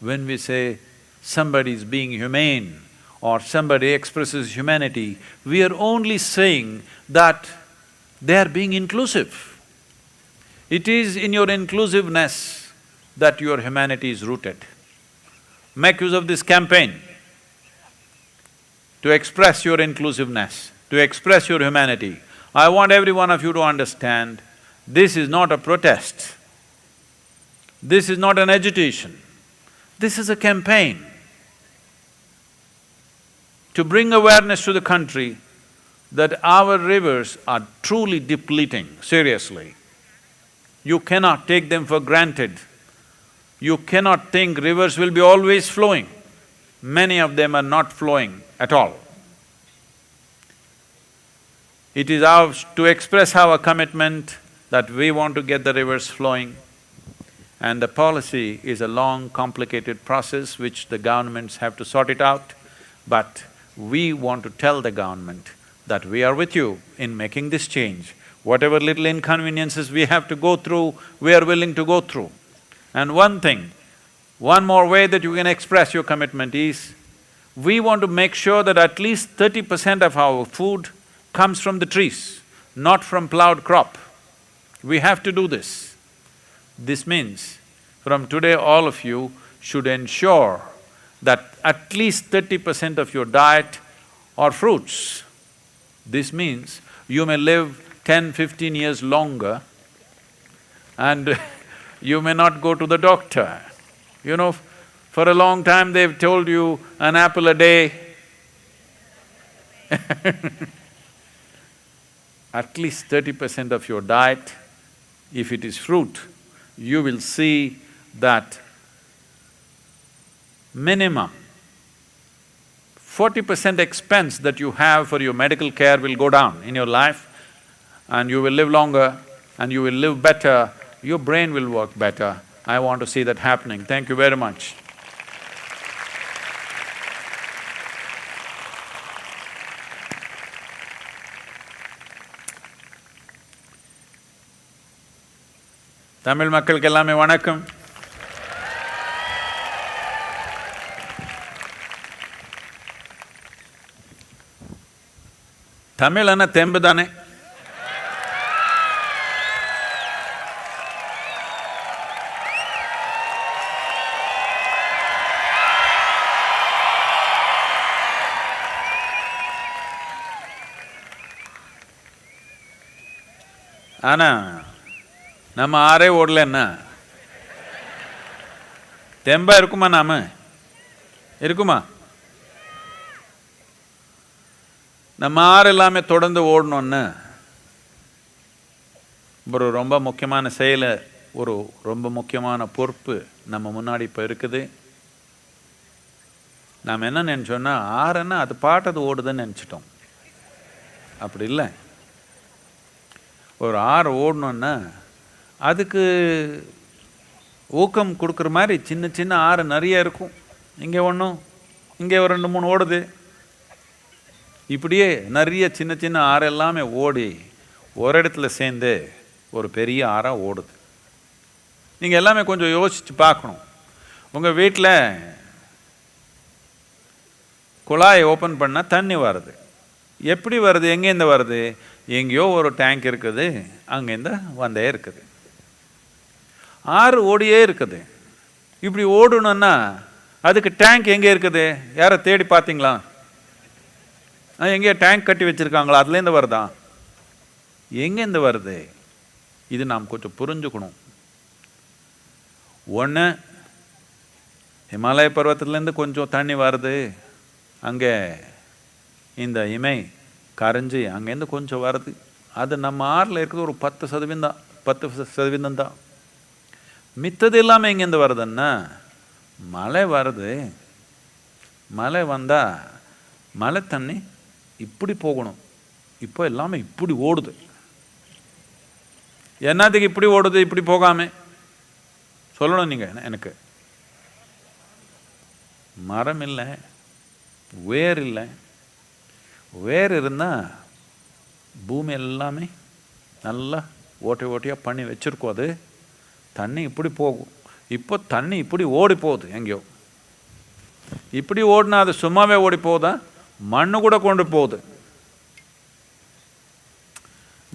when we say somebody is being humane or somebody expresses humanity, we are only saying that they are being inclusive. It is in your inclusiveness that your humanity is rooted. Make use of this campaign to express your inclusiveness, to express your humanity. I want every one of you to understand, this is not a protest. This is not an agitation. This is a campaign to bring awareness to the country that our rivers are truly depleting, seriously. You cannot take them for granted. You cannot think rivers will be always flowing. Many of them are not flowing at all. It is ours to express our commitment that we want to get the rivers flowing. And the policy is a long, complicated process which the governments have to sort it out. But we want to tell the government that we are with you in making this change. Whatever little inconveniences we have to go through, we are willing to go through. And one thing, one more way that you can express your commitment is, we want to make sure that at least 30% of our food comes from the trees, not from plowed crop. We have to do this. This means, from today all of you should ensure that at least 30% of your diet are fruits. This means you may live 10–15 years longer and you may not go to the doctor. You know, for a long time they've told you an apple a day. At least 30% of your diet, if it is fruit, you will see that minimum 40% expense that you have for your medical care will go down in your life, and you will live longer and you will live better, your brain will work better. I want to see that happening. Thank you very much. Tamil மக்களுக்கு எல்லாமே வணக்கம். தமிழ்னா தெம்பு தானே? ஆனா நம்ம ஆறே ஓடலன்னா தெம்பா இருக்குமா? நாம இருக்குமா? நம்ம ஆறு எல்லாமே தொடர்ந்து ஓடணும்னு ஒரு ரொம்ப முக்கியமான செயலை, ஒரு ரொம்ப முக்கியமான பொறுப்பு நம்ம முன்னாடி இப்போ இருக்குது. நாம் என்ன நினச்சோன்னா, ஆறுன்னா அது பாட்டது ஓடுதுன்னு நினச்சிட்டோம். அப்படி இல்லை. ஒரு ஆறு ஓடணுன்னா அதுக்கு ஊக்கம் கொடுக்குற மாதிரி சின்ன சின்ன ஆறு நிறைய இருக்கும். இங்கே ஒன்றும், இங்கே ஒரு 2–3 ஓடுது. இப்படியே நிறைய சின்ன சின்ன ஆறு எல்லாமே ஓடி ஒரு இடத்துல சேர்ந்து ஒரு பெரிய ஆறாக ஓடுது. நீங்கள் எல்லாமே கொஞ்சம் யோசித்து பார்க்கணும். உங்கள் வீட்டில் குழாயை ஓப்பன் பண்ணால் தண்ணி வருது. எப்படி வருது? எங்கேருந்து வருது? எங்கேயோ ஒரு டேங்க் இருக்குது, அங்கேருந்து வந்தே இருக்குது. ஆறு ஓடியே இருக்குது. இப்படி ஓடணுன்னா அதுக்கு டேங்க் எங்கே இருக்குது? யாரை தேடி பார்த்தீங்களா? எங்கேயோ டேங்க் கட்டி வச்சுருக்காங்களா? அதுலேருந்து வருதா? எங்கேருந்து வருது? இது நாம் கொஞ்சம் புரிஞ்சுக்கணும். ஒன்று, ஹிமாலய பர்வதத்துலேருந்து கொஞ்சம் தண்ணி வருது, அங்கே இந்த இமை கரைஞ்சி அங்கேருந்து கொஞ்சம் வருது. அது நம்ம ஆறில் இருக்கிறது ஒரு 10% தான். மித்தது எல்லாமே எங்கேருந்து வருதுன்னா, மழை வருது. மழை வந்தால் மழை தண்ணி இப்படி போகணும். இப்போ எல்லாமே இப்படி ஓடுது. என்னத்துக்கு இப்படி ஓடுது? இப்படி போகாம சொல்லணும் நீங்கள் எனக்கு. மரம் இல்லை, வேர் இல்லை. வேர் இருந்தால் பூமி எல்லாமே நல்லா ஓட்டையாக பண்ணி வச்சுருக்கோம். அது தண்ணி இப்படி போகும். இப்போ தண்ணி இப்படி ஓடி போகுது. எங்கேயோ இப்படி ஓடினா அது சும்மாவே ஓடி போகுதா? மண்ணு கூட கொண்டு போகுது.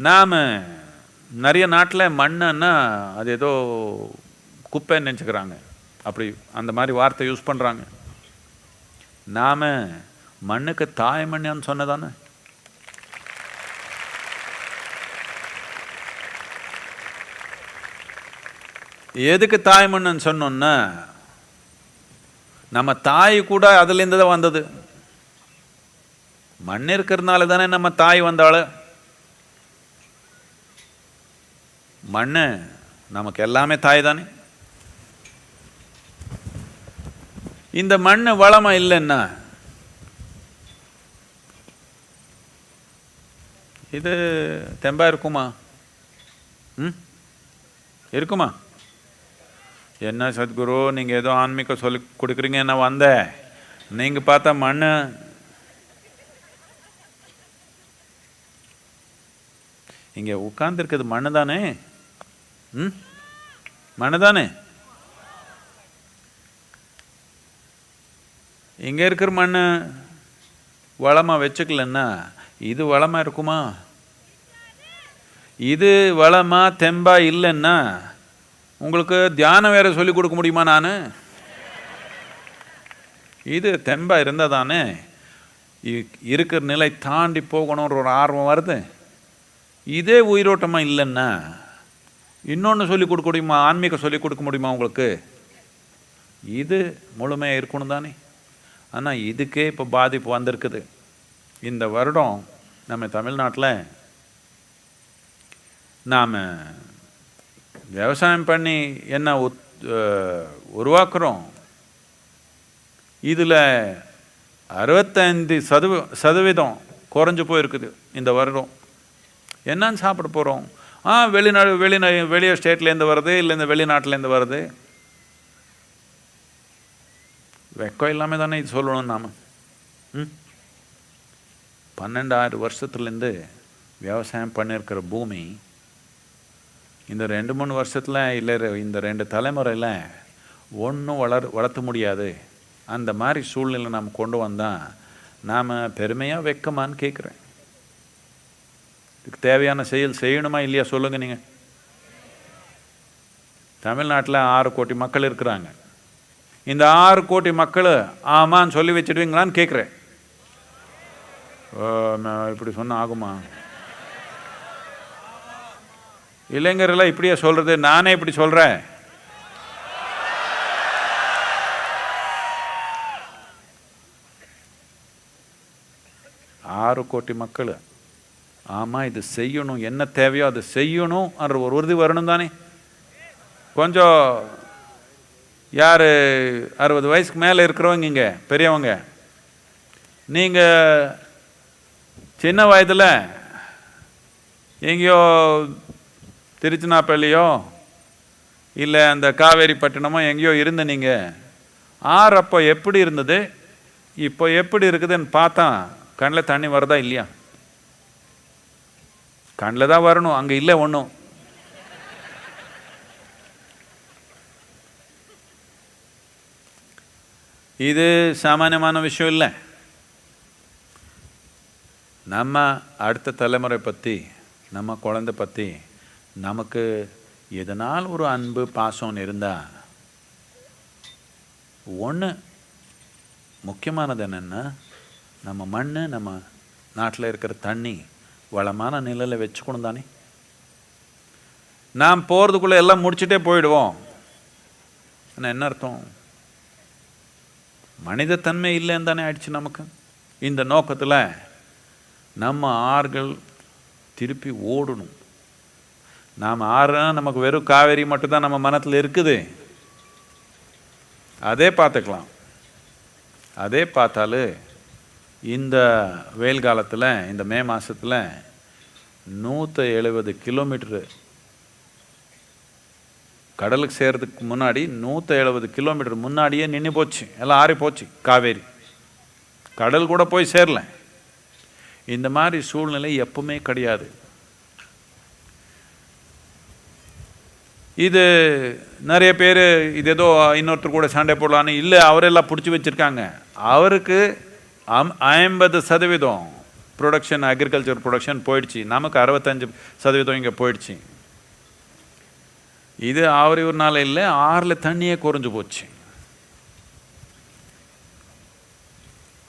நாம் நிறைய நாட்டில் மண்ணுன்னா அது ஏதோ குப்பைன்னு நினச்சிக்கிறாங்க. அப்படி அந்த மாதிரி வார்த்தை யூஸ் பண்ணுறாங்க. நாம் மண்ணுக்கு தாய் மண்ணுன்னு சொன்னதானே. எதுக்கு தாய் மண்ணுன்னு சொன்னோன்னா, நம்ம தாய் கூட அதுலேருந்து தான் வந்தது. மண் இருக்கிறதுனால தானே நம்ம தாய் வந்தாள். மண் நமக்கு எல்லாமே தாய் தானே. இந்த மண் வளமா இல்லைன்னா இது தெம்பா இருக்குமா? இருக்குமா? என்ன சத்குரு நீங்கள் ஏதோ ஆன்மீகம் சொல்லி கொடுக்குறீங்க, என்ன வந்தேன், நீங்கள் பார்த்தா மண். இங்கே உட்கார்ந்துருக்குது மண்ணு தானே. மண்ணு தானே. இங்கே இருக்கிற மண் வளமாக வச்சுக்கலன்னா இது வளமாக இருக்குமா? இது வளமாக தெம்பா இல்லைன்னா உங்களுக்கு தியானம் வேற சொல்லி கொடுக்க முடியுமா? நான் இது தெம்பா இருந்தால் தானே இருக்கிற நிலை தாண்டி போகணுன்ற ஒரு ஆர்வம் வருது. இதே உயிரோட்டமாக இல்லைன்னா இன்னொன்று சொல்லிக் கொடுக்க முடியுமா? ஆன்மீகம் சொல்லிக் கொடுக்க முடியுமா உங்களுக்கு? இது முழுமையாக இருக்கணும் தானே. ஆனால் இதுக்கே இப்போ பாதிப்பு வந்திருக்குது. இந்த வருடம் நம்ம தமிழ்நாட்டில் நாம் விவசாயம் பண்ணி என்ன உருவாக்குறோம், இதில் 65% குறைஞ்சு போயிருக்குது இந்த வருடம். என்னன்னு சாப்பிட போகிறோம்? வெளி ஸ்டேட்லேருந்து வருது, இல்லை இந்த வெளிநாட்டிலேருந்து வருது. வெக்கம் இல்லாமல் தானே இது சொல்லணும் நாம். 12,000 வருஷத்துலேருந்து விவசாயம் பண்ணியிருக்கிற பூமி இந்த 2-3 வருஷத்தில் இல்லை இந்த 2 தலைமுறையில் ஒன்றும் வளர்த்த முடியாது. அந்த மாதிரி சூழ்நிலை நாம் கொண்டு வந்தால் நாம் பெருமையாக வெக்கமான்னு கேட்குறேன். இதுக்கு தேவையான செயல் செய்யணுமா இல்லையா சொல்லுங்கள் நீங்கள். தமிழ்நாட்டில் 6 கோடி மக்கள் இருக்கிறாங்க. இந்த 6 கோடி மக்கள் ஆமான்னு சொல்லி வச்சுடுவீங்களான்னு கேட்குறேன். இப்படி சொன்னால் ஆகுமா? இளைஞர்களாக இப்படியே சொல்கிறது, நானே இப்படி சொல்கிறேன். ஆறு கோடி மக்கள் ஆமாம் இது செய்யணும், என்ன தேவையோ அது செய்யணும் என்ற ஒரு உறுதி வரணும் தானே. கொஞ்சம் யார் 60 வயசுக்கு மேலே இருக்கிறவங்க, இங்கே பெரியவங்க, நீங்கள் சின்ன வயதில் எங்கேயோ திருச்சினாப்பள்ளியோ இல்லை அந்த காவேரி பட்டினமோ எங்கேயோ இருந்த நீங்கள் ஆறப்போ எப்படி இருந்தது, இப்போ எப்படி இருக்குதுன்னு பார்த்தா கண்ணில் தண்ணி வருதா இல்லையா? கண்ணில் தான் வரணும், அங்கே இல்லை ஒன்றும். இது சாமானியமான விஷயம் இல்லை. நம்ம அடுத்த தலைமுறை பற்றி, நம்ம குழந்தை பற்றி நமக்கு எதனால் ஒரு அன்பு பாசம்னு இருந்தால், ஒன்று முக்கியமானது என்னென்னா நம்ம மண், நம்ம நாட்டில் இருக்கிற தண்ணி வளமான நிலையில் வச்சுக்கணும் தானே. நாம் போகிறதுக்குள்ளே எல்லாம் முடிச்சுட்டே போயிடுவோம். ஆனால் என்ன அர்த்தம்? மனிதத்தன்மை இல்லைன்னு தானே ஆயிடுச்சு நமக்கு. இந்த நோக்கத்தில் நம்ம ஆறுகள் திருப்பி ஓடணும். நாம் ஆறுனா நமக்கு வெறும் காவேரி மட்டும்தான் நம்ம மனத்தில் இருக்குது. அதே பார்த்துக்கலாம். அதே பார்த்தாலும் இந்த வெயில் காலத்தில், இந்த மே மாதத்தில் 170 கிலோமீட்டரு கடலுக்கு சேர்றதுக்கு முன்னாடி 170 கிலோமீட்டர் முன்னாடியே நின்று போச்சு, எல்லாம் ஆறி போச்சு காவேரி. கடல் கூட போய் சேரல. இந்த மாதிரி சூழ்நிலை எப்பவுமே கிடையாது. இது நிறைய பேர் இது ஏதோ இன்னொருத்தர் கூட சண்டை போடலான்னு இல்லை, அவரெல்லாம் பிடிச்சி வச்சுருக்காங்க. அவருக்கு 50% ப்ரொடக்ஷன், அக்ரிகல்ச்சர் ப்ரொடக்ஷன் போயிடுச்சு. நமக்கு 65% இங்கே போயிடுச்சு. இது அவர் ஒரு நாள் இல்லை, ஆறில் தண்ணியே குறைஞ்சு போச்சு.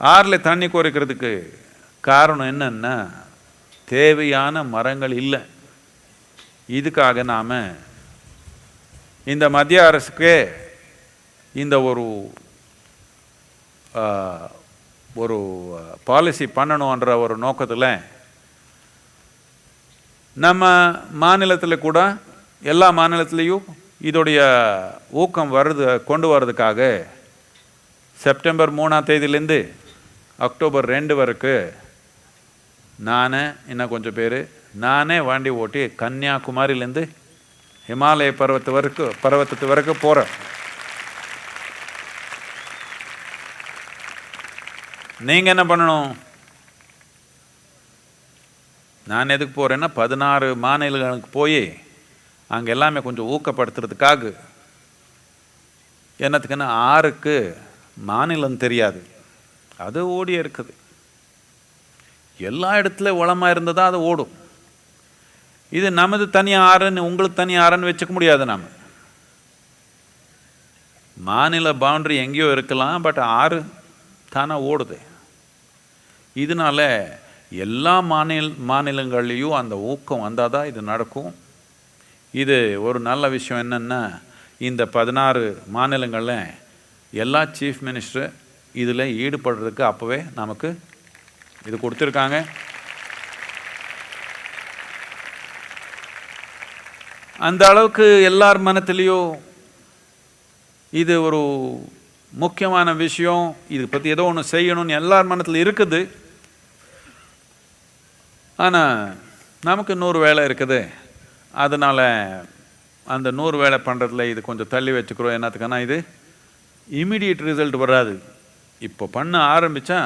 ஆறில் தண்ணி குறைக்கிறதுக்கு காரணம் என்னன்னா தேவையான மரங்கள் இல்லை. இதுக்காக நாம் இந்த மத்திய அரசுக்கு இந்த ஒரு பாலிசி பண்ணணுன்ற ஒரு நோக்கத்தில் நம்ம மாநிலத்தில் கூட எல்லா மாநிலத்திலையும் இதோடைய ஊக்கம் கொண்டு வர்றதுக்காக செப்டம்பர் 3ஆம் தேதியிலேருந்து அக்டோபர் 2 வரைக்கும் நானே இன்னும் கொஞ்சம் பேர் நானே வண்டி ஓட்டி கன்னியாகுமரியிலேருந்து ஹிமாலய பர்வத்தத்து வரைக்கும் போகிறேன். நீங்கள் என்ன பண்ணணும்? நான் எதுக்கு போகிறேன்னா 16 மாநிலங்களுக்கு போய் அங்கே எல்லாமே கொஞ்சம் ஊக்கப்படுத்துறதுக்காக. என்னத்துக்குன்னா 6க்கு மாநிலம் தெரியாது, அது ஓடியே இருக்குது. எல்லா இடத்துல வளமாக இருந்ததா அது ஓடும். இது நமது தனி ஆறுன்னு உங்களுக்கு தனி ஆறுன்னு வச்சுக்க முடியாது. நாம் மாநில பவுண்டரி எங்கேயோ இருக்கலாம், பட் ஆறு தானே ஓடுது. இதனால எல்லா மாநிலங்கள்லேயும் அந்த ஊக்கம் வந்தால் தான் இது நடக்கும். இது ஒரு நல்ல விஷயம். என்னென்னா இந்த 16 மாநிலங்களில் எல்லா சீஃப் மினிஸ்டர் இதில் ஈடுபடுறதுக்கு அப்போவே நமக்கு இது கொடுத்துருக்காங்க. அந்த அளவுக்கு எல்லார் மனத்திலையும் இது ஒரு முக்கியமான விஷயம். இது பற்றி ஏதோ ஒன்று செய்யணும்னு எல்லார் மனத்தில் இருக்குது. ஆனால் நமக்கு 100 வேலை இருக்குது. அதனால் அந்த 100 வேலை பண்ணுறதுல இது கொஞ்சம் தள்ளி வச்சுக்கிறோம். என்னத்துக்குன்னா இது இமீடியட் ரிசல்ட் வராது. இப்போ பண்ண ஆரம்பித்தா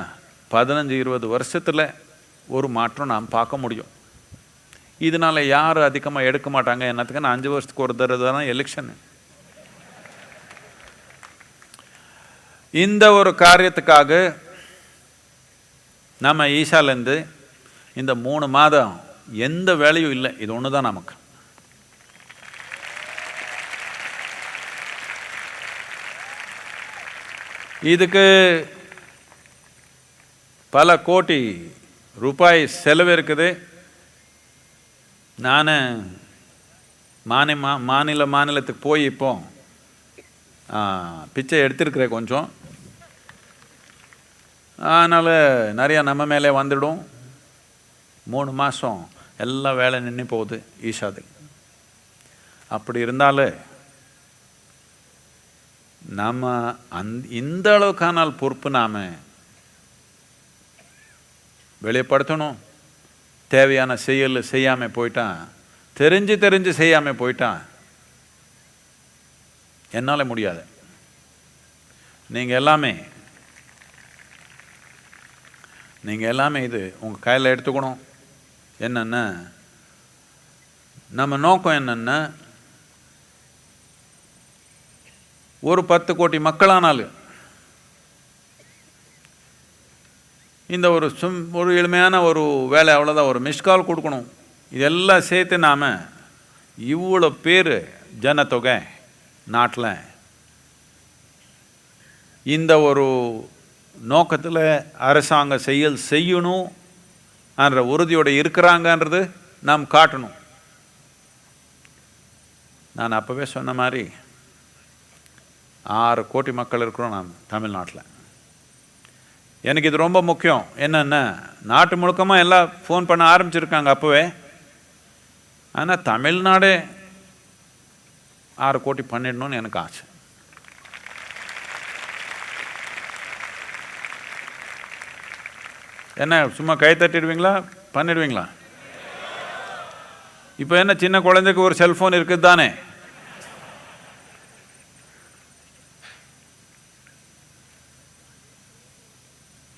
15-20 வருஷத்தில் ஒரு மாற்றம் நாம் பார்க்க முடியும். இதனால் யாரும் அதிகமாக எடுக்க மாட்டாங்க. என்னத்துக்குன்னா 5 வருஷத்துக்கு ஒரு தடவை தான் எலெக்ஷனு. இந்த ஒரு காரியத்துக்காக நம்ம ஈஷாலேருந்து இந்த 3 மாதம் எந்த வேலையும் இல்லை. இது ஒன்று தான் நமக்கு. இதுக்கு பல கோடி ரூபாய் செலவு இருக்குது. நான் மாநிலத்துக்கு போய் இப்போ பிச்சை எடுத்திருக்கிறேன் கொஞ்சம். அதனால் நிறையா நம்ம மேலே வந்துடும். 3 மாதம் எல்லா வேலை நின்று போகுது ஈஷாது. அப்படி இருந்தாலும் நம்ம இந்த அளவுக்கான பொறுப்பு நாம் வெளிப்படுத்தணும். தேவையான செயல் செய்யாமல் போயிட்டான், தெரிஞ்சு செய்யாமல் போயிட்டான், என்னால் முடியாது. நீங்கள் எல்லாமே இது உங்கள் கையில் எடுத்துக்கணும். என்னென்னா நம்ம நோக்கம் என்னென்னா ஒரு 10 கோடி மக்களானாலும் இந்த ஒரு எளிமையான ஒரு வேலை, அவ்வளோதான். ஒரு மிஸ்கால் கொடுக்கணும். இதெல்லாம் சேர்த்து நாம் இவ்வளோ பேர் ஜனத்தொகை நாட்டில் இந்த ஒரு நோக்கத்தில் அரசாங்க செயல் செய்யணும் என்ற உறுதியோடு இருக்கிறாங்கன்றது நாம் காட்டணும். நான் அப்போவே சொன்ன மாதிரி 6 கோடி மக்கள் இருக்கிறோம் நாம் தமிழ்நாட்டில். எனக்கு இது ரொம்ப முக்கியம். என்னென்னா நாட்டு முழுக்கமாக எல்லாம் ஃபோன் பண்ண ஆரம்பிச்சிருக்காங்க அப்போவே. ஆனால் தமிழ்நாடே 6 கோடி பண்ணிடணும்னு எனக்கு ஆசை. என்ன சும்மா கை தட்டிடுவீங்களா? பண்ணிடுவீங்களா? இப்போ என்ன சின்ன குழந்தைக்கு ஒரு செல்ஃபோன் இருக்குது தானே?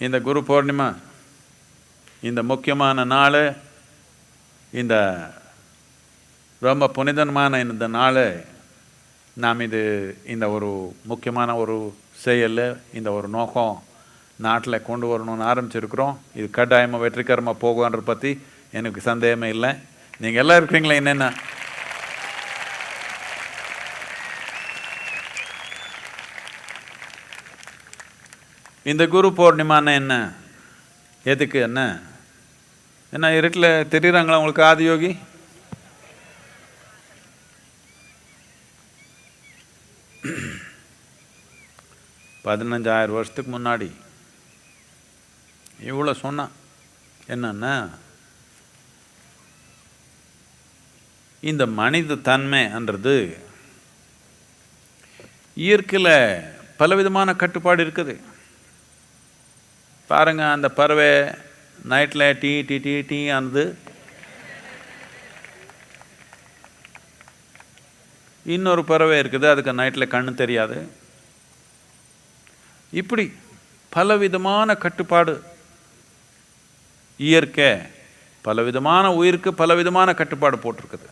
இந்த குரு பௌர்ணிமா, இந்த முக்கியமான நாள், இந்த ரொம்ப புனிதமான இந்த நாள் நாம் இந்த ஒரு முக்கியமான ஒரு செயல், இந்த ஒரு நோக்கம் நாட்டில் கொண்டு வரணும்னு ஆரம்பிச்சிருக்கிறோம். இது கட்டாயமாக வெற்றிகரமாக போகுன்ற பற்றி எனக்கு சந்தேகமே இல்லை. நீங்கள் எல்லாம் இருக்கிறீங்களா? என்னென்ன இந்த குரு பௌர்ணிமான்னு என்ன, எதுக்கு, என்ன இருட்டில் தெரியுறாங்களா உங்களுக்கு ஆதியோகி? 15,000 வருஷத்துக்கு முன்னாடி இவ்வளோ சொன்னான். என்னன்னா, இந்த மனித தன்மைன்றது இயற்கையில் பலவிதமான கட்டுப்பாடு இருக்குது. பாருங்க, அந்த பறவை நைட்டில் டீ டீ டீ டீ ஆனது, இன்னொரு பறவை இருக்குது அதுக்கு நைட்டில் கண்ணு தெரியாது. இப்படி பலவிதமான கட்டுப்பாடு இயற்கை பலவிதமான உயிருக்கு பலவிதமான கட்டுப்பாடு போட்டிருக்குது.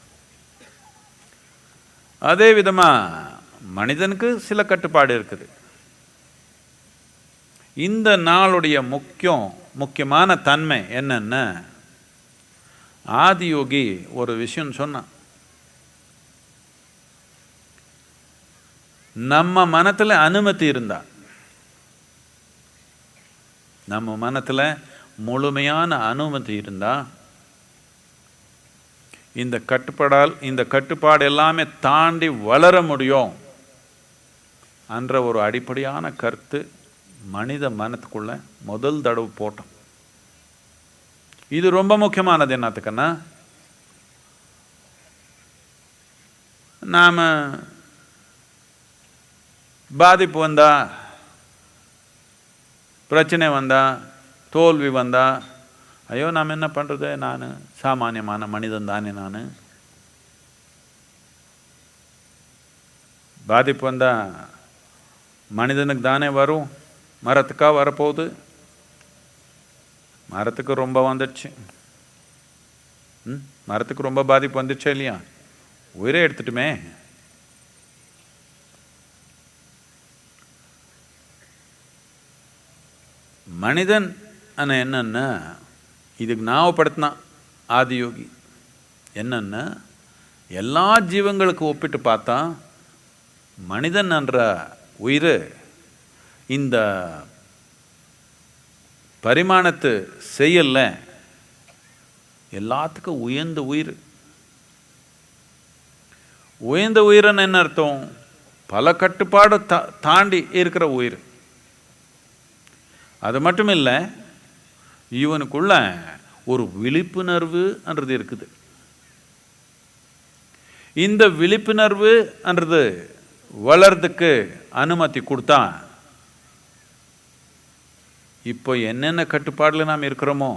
அதே விதமாக மனிதனுக்கு சில கட்டுப்பாடு இருக்குது. இந்த நாளுடைய முக்கியமான தன்மை என்னன்னா, ஆதியோகி ஒரு விஷயம் சொன்னான். நம்ம மனத்தில் அனுமதி இருந்தா, நம்ம மனத்தில் முழுமையான அனுமதி இருந்தா, இந்த கட்டுப்பாடு எல்லாமே தாண்டி வளர முடியும் என்ற ஒரு அடிப்படையான கருத்து மனித மனத்துக்குள்ள முதல் தடவை போட்டோம். இது ரொம்ப முக்கியமானது. என்னத்துக்குன்னா, நாம் பாதிப்பு வந்தா, பிரச்சனை வந்தா, தோல்வி வந்தா, ஐயோ நாம் என்ன பண்ணுறது, நான் சாமானியமான மனிதன் தானே, நான் பாதிப்பு வந்தால் மனிதனுக்கு தானே வரும், மரத்துக்கா வரப்போகுது, மரத்துக்கு ரொம்ப வந்துடுச்சு, மரத்துக்கு ரொம்ப பாதிப்பு வந்துடுச்சா இல்லையா, உயிரை எடுத்துட்டுமே. மனிதன் ஆனால் என்னன்னா, இதுக்கு ஞாபகப்படுத்தினான் ஆதியோகி. என்னன்னா, எல்லா ஜீவங்களுக்கு ஒப்பிட்டு பார்த்தா மனிதன் என்ற உயிர் இந்த பரிமாணத்து செய்யல எல்லாத்துக்கும் உயர்ந்த உயிர். உயர்ந்த உயிர்னு என்ன அர்த்தம்? பல கட்டுப்பாடு தாண்டி இருக்கிற உயிர். அது மட்டும் இல்லை, இவனுக்குள்ள ஒரு விழிப்புணர்வுன்றது இருக்குது. இந்த விழிப்புணர்வுன்றது வளர்றதுக்கு அனுமதி கொடுத்தா, இப்போ என்னென்ன கட்டுப்பாடில் நாம் இருக்கிறோமோ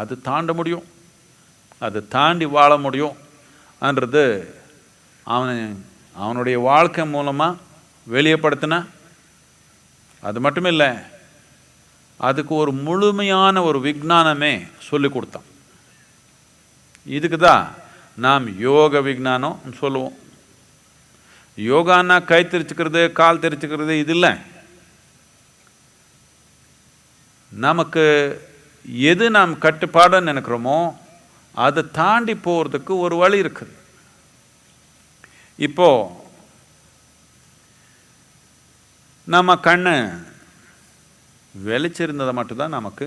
அது தாண்ட முடியும், அது தாண்டி வாழ முடியும் என்றது அவனுடைய வாழ்க்கை மூலமாக வெளியப்படுத்தினா. அது மட்டும் இல்லை, அதுக்கு ஒரு முழுமையான ஒரு விஞ்ஞானமே சொல்லி கொடுத்தான். இதுக்கு தான் நாம் யோக விஞ்ஞானம் சொல்லுவோம். யோகான்னா கை தெரிச்சுக்கிறது, கால் தெரிச்சுக்கிறது இது இல்லை. நமக்கு எது நாம் கட்டுப்பாடுன்னு நினைக்கிறோமோ அதை தாண்டி போகிறதுக்கு ஒரு வழி இருக்குது. இப்போ நம்ம கண்ணு வெளிச்சிருந்ததை மட்டும்தான் நமக்கு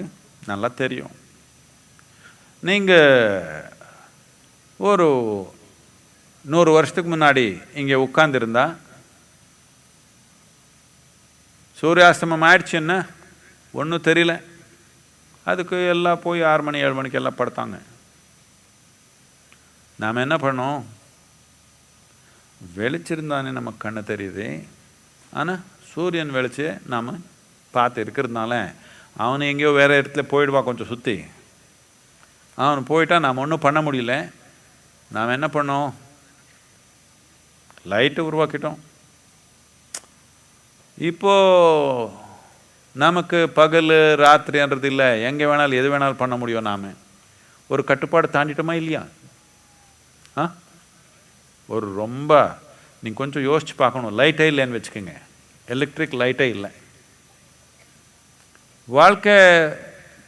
நல்லா தெரியும். நீங்கள் ஒரு 100 வருஷத்துக்கு முன்னாடி இங்கே உட்கார்ந்துருந்தா, சூரியாஸ்தமம் ஆயிடுச்சுன்னா ஒன்றும் தெரியல. அதுக்கு எல்லாம் போய் 6 மணி 7 மணிக்கு எல்லாம் படுத்தாங்க. நாம் என்ன பண்ணோம்? வெளிச்சிருந்தானே நமக்கு கண்ணு தெரியுது, ஆனால் சூரியன் வெளிச்சு நாம் பார்த்து இருக்கிறதுனால அவனு எங்கேயோ வேறு இடத்துல போயிடுவா, கொஞ்சம் சுற்றி அவனு போயிட்டா நாம் ஒன்றும் பண்ண முடியல. நாம் என்ன பண்ணோம்? லைட்டை உருவாக்கிட்டோம். இப்போது நமக்கு பகல் ராத்திரின்றது இல்லை, எங்கே வேணாலும் எது வேணாலும் பண்ண முடியும். நாம் ஒரு கட்டுப்பாடு தாண்டிட்டோமா இல்லையா? ஒரு ரொம்ப நீங்கள் கொஞ்சம் யோசிச்சு பார்க்கணும். லைட்டே இல்லைன்னு வச்சுக்கோங்க, எலக்ட்ரிக் லைட்டே இல்லை, வாழ்க்கை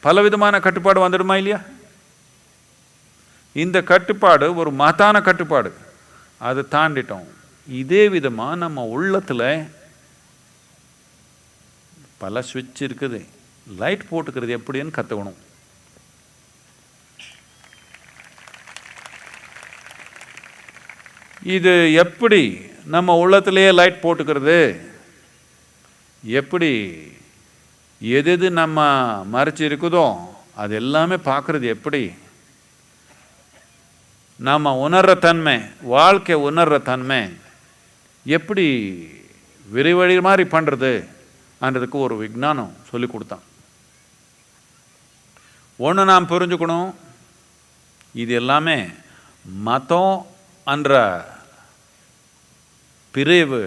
பலவிதமான கட்டுப்பாடு வந்துடுமா இல்லையா? இந்த கட்டுப்பாடு ஒரு மகத்தான கட்டுப்பாடு, அது தாண்டிட்டோம். இதே விதமாக நம்ம உள்ளத்தில் பல ஸ்விட்ச் இருக்குது. லைட் போட்டுக்கிறது எப்படின்னு கற்றுக்கணும். இது எப்படி நம்ம உள்ளத்திலேயே லைட் போட்டுக்கிறது? எப்படி எது நம்ம மறைச்சி இருக்குதோ அது எல்லாமே பார்க்குறது எப்படி, நாம் உணர்ற தன்மை, வாழ்க்கை உணர்ற தன்மை எப்படி விரைவழி மாதிரி பண்ணுறது அன்றதுக்கு ஒரு விஞ்ஞானம் சொல்லி கொடுத்தான். ஒன்று நாம் புரிஞ்சுக்கணும், இது எல்லாமே மதம் என்ற பிரிவு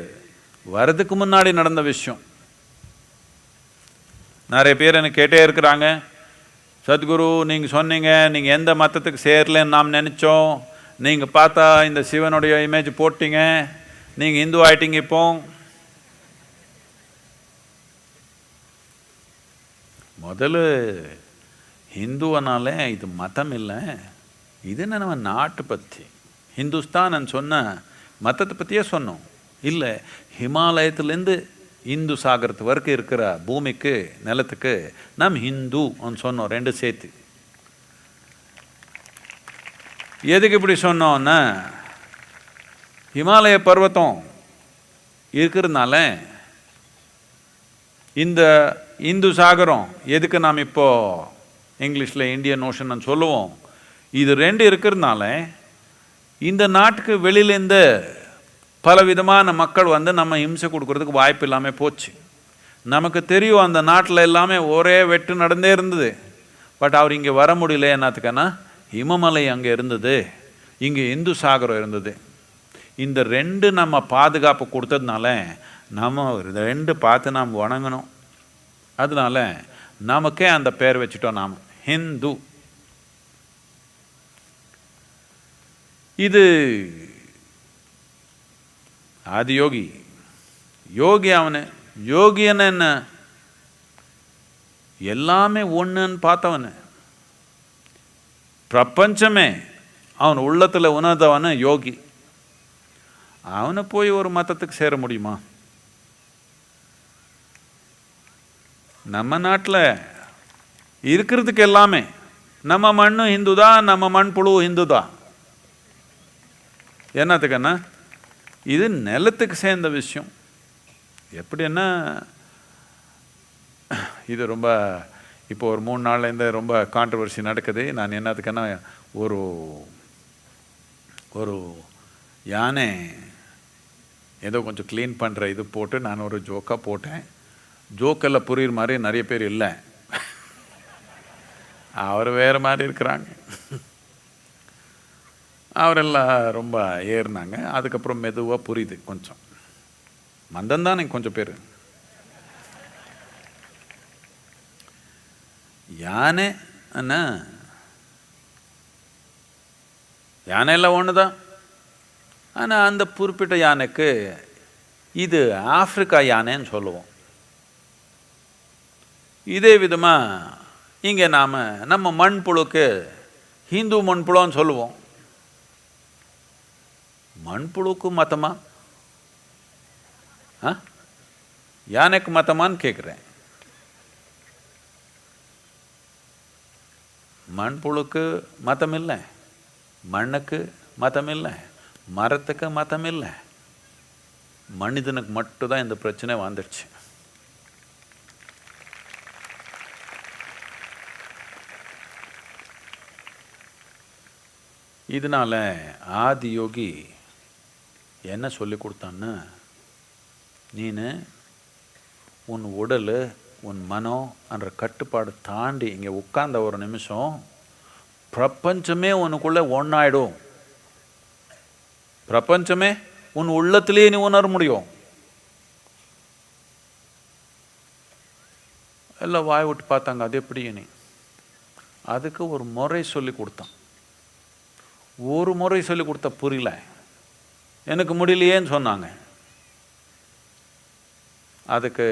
வர்றதுக்கு முன்னாடி நடந்த விஷயம். நிறைய பேர் எனக்கு கேட்டே இருக்கிறாங்க, சத்குரு நீங்கள் சொன்னீங்க நீங்கள் எந்த மதத்துக்கு சேரலன்னு நாம் நினச்சோம், நீங்கள் பார்த்தா இந்த சிவனுடைய இமேஜ் போட்டீங்க, நீங்கள் இந்து ஆயிட்டீங்க. இப்போ முதல்ல ஹிந்துவனாலே இது மதம் இல்லை, இது நம்ம நாட்டு பற்றி ஹிந்துஸ்தான் சொன்ன மதத்தை பற்றியே சொன்னோம். இல்லை, ஹிமாலயத்துலேருந்து இந்து சாகரத்து வரைக்கும் இருக்கிற பூமிக்கு நிலத்துக்கு நம் ஹிந்து சொன்னோம், ரெண்டு சேர்த்து. எதுக்கு இப்படி சொன்னோன்னா, ஹிமாலய பர்வத்தம் இருக்கிறதுனால இந்த இந்து சாகரம் எதுக்கு நாம் இப்போ இங்கிலீஷில் இந்தியன் ஓஷன் சொல்லுவோம், இது ரெண்டு இருக்கிறதுனால இந்த நாட்டுக்கு வெளியிலேருந்து பல விதமான மக்கள் நம்ம ஹிம்சை கொடுக்கறதுக்கு வாய்ப்பு இல்லாமல் போச்சு. நமக்கு தெரியும் அந்த நாட்டில் எல்லாமே ஒரே வெட்டு நடந்தே இருந்தது. பட் அவர் இங்கே வர முடியல, என்னத்துக்குன்னா இமமலை அங்கே இருந்தது, இங்கே இந்து சாகரம் இருந்தது. இந்த ரெண்டு நம்ம பாதுகாப்பு கொடுத்ததுனால நம்ம ரெண்டு பார்த்து நாம் வணங்கணும். அதனால நமக்கே அந்த பேர் வச்சுட்டோம் நாம் ஹிந்து. இது ஆதியோகி யோகி. அவனு யோகின்னு என்ன, எல்லாமே ஒன்றுன்னு பார்த்தவனு, பிரபஞ்சமே அவன் உள்ளத்தில் உணர்ந்தவனு யோகி. அவனை போய் ஒரு மதத்துக்கு சேர முடியுமா? நம்ம நாட்டில் இருக்கிறதுக்கு எல்லாமே நம்ம மண்ணு ஹிந்து தான், நம்ம மண் புழு ஹிந்து தான். என்னத்துக்குன்னா இது நிலத்துக்கு சேர்ந்த விஷயம். எப்படின்னா இது ரொம்ப இப்போ ஒரு 3 நாள்லேருந்து ரொம்ப கான்ட்ரவர்சி நடக்குது. நான் என்னத்துக்குன்னா ஒரு ஒரு யானை ஏதோ கொஞ்சம் க்ளீன் பண்ணுற இது போட்டு நான் ஒரு ஜோக்காக போட்டேன். ஜோக்கெல்லாம் புரியுற மாதிரி நிறைய பேர் இல்லை, அவர் வேறு மாதிரி இருக்கிறாங்க. அவரெல்லாம் ரொம்ப ஏறினாங்க. அதுக்கப்புறம் மெதுவாக புரியுது, கொஞ்சம் மந்தந்தானே கொஞ்சம் பேர். யானை அண்ணா, யானையெல்லாம் ஒன்று தான். ஆனால் அந்த குறிப்பிட்ட யானைக்கு இது ஆப்பிரிக்கா யானைன்னு சொல்லுவோம். இதே விதமாக இங்கே நாம் நம்ம மண்புழுக்கு ஹிந்து மண்புழுன்னு சொல்லுவோம். மண்புழுக்கு மதமா யானைக்கு மதமான்னு கேட்குறேன். மண்புழுக்கு மதம் இல்லை, மண்ணுக்கு மதம் இல்லை, மரத்துக்கு மதம் இல்லை, மனிதனுக்கு மட்டும்தான் இந்த பிரச்சனை வந்துடுச்சு. இதனால ஆதியோகி என்ன சொல்லி கொடுத்தான்னா, நீனு உன் உடல் உன் மனம் என்ற கட்டுப்பாடு தாண்டி இங்கே உட்கார்ந்த ஒரு நிமிஷம் பிரபஞ்சமே உனக்குள்ளே ஒன்றாயிடும். பிரபஞ்சமே உன் உள்ளத்திலேயே நீ உணர முடியும். எல்லாம் வாய் விட்டு பார்த்தாங்க, அது எப்படி நீ? அதுக்கு ஒரு முறை சொல்லி கொடுத்தான். ஒரு முறை சொல்லி கொடுத்த புரியல, எனக்கு முடியலையேன்னு சொன்னாங்க. அதுக்கு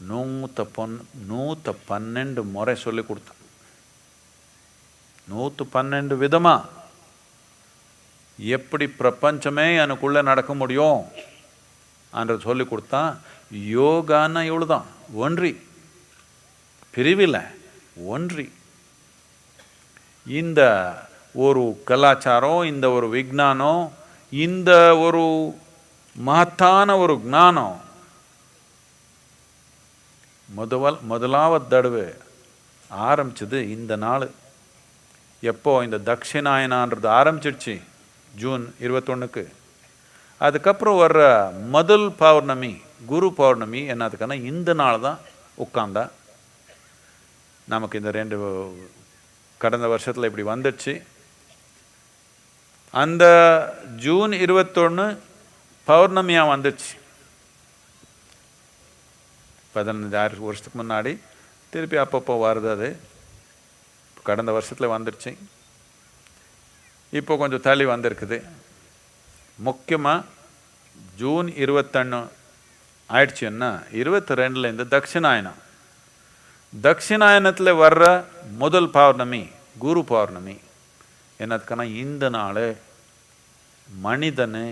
112 முறை சொல்லி கொடுத்தான். 112 விதமாக எப்படி பிரபஞ்சமே எனக்குள்ளே நடக்க முடியும் என்று சொல்லி கொடுத்தான். யோகான்னா இவ்வளோதான், ஒன்றி, பிரிவில் ஒன்றி. இந்த ஒரு கலாச்சாரம், இந்த ஒரு விஞ்ஞானம், இந்த ஒரு மகத்தான ஒரு ஞானம் முதலாவது தடவை ஆரம்பிச்சது இந்த நாள். எப்போ இந்த தட்சிணாயனான்றது ஆரம்பிச்சிடுச்சு ஜூன் 21க்கு. அதுக்கப்புறம் வர்ற முதல் பௌர்ணமி குரு பௌர்ணமி என்னதுக்குன்னா இந்த நாள் தான் உட்காந்தா. நமக்கு இந்த 2 கடந்த வருஷத்தில் இப்படி வந்துடுச்சு. அந்த ஜூன் 21 பௌர்ணமியாக வந்துடுச்சு. 15 வருஷத்துக்கு முன்னாடி திருப்பி அப்பப்போ வருது. அது கடந்த வருஷத்தில் வந்துடுச்சு. இப்போ கொஞ்சம் தள்ளி வந்திருக்குது. முக்கியமாக ஜூன் 21 ஆயிடுச்சுன்னா 22லேருந்து தட்சிணாயனம். தட்சிணாயனத்தில் வர்ற முதல் பௌர்ணமி குரு பௌர்ணமி என்னதுக்குன்னா இந்த நாள் மனிதனு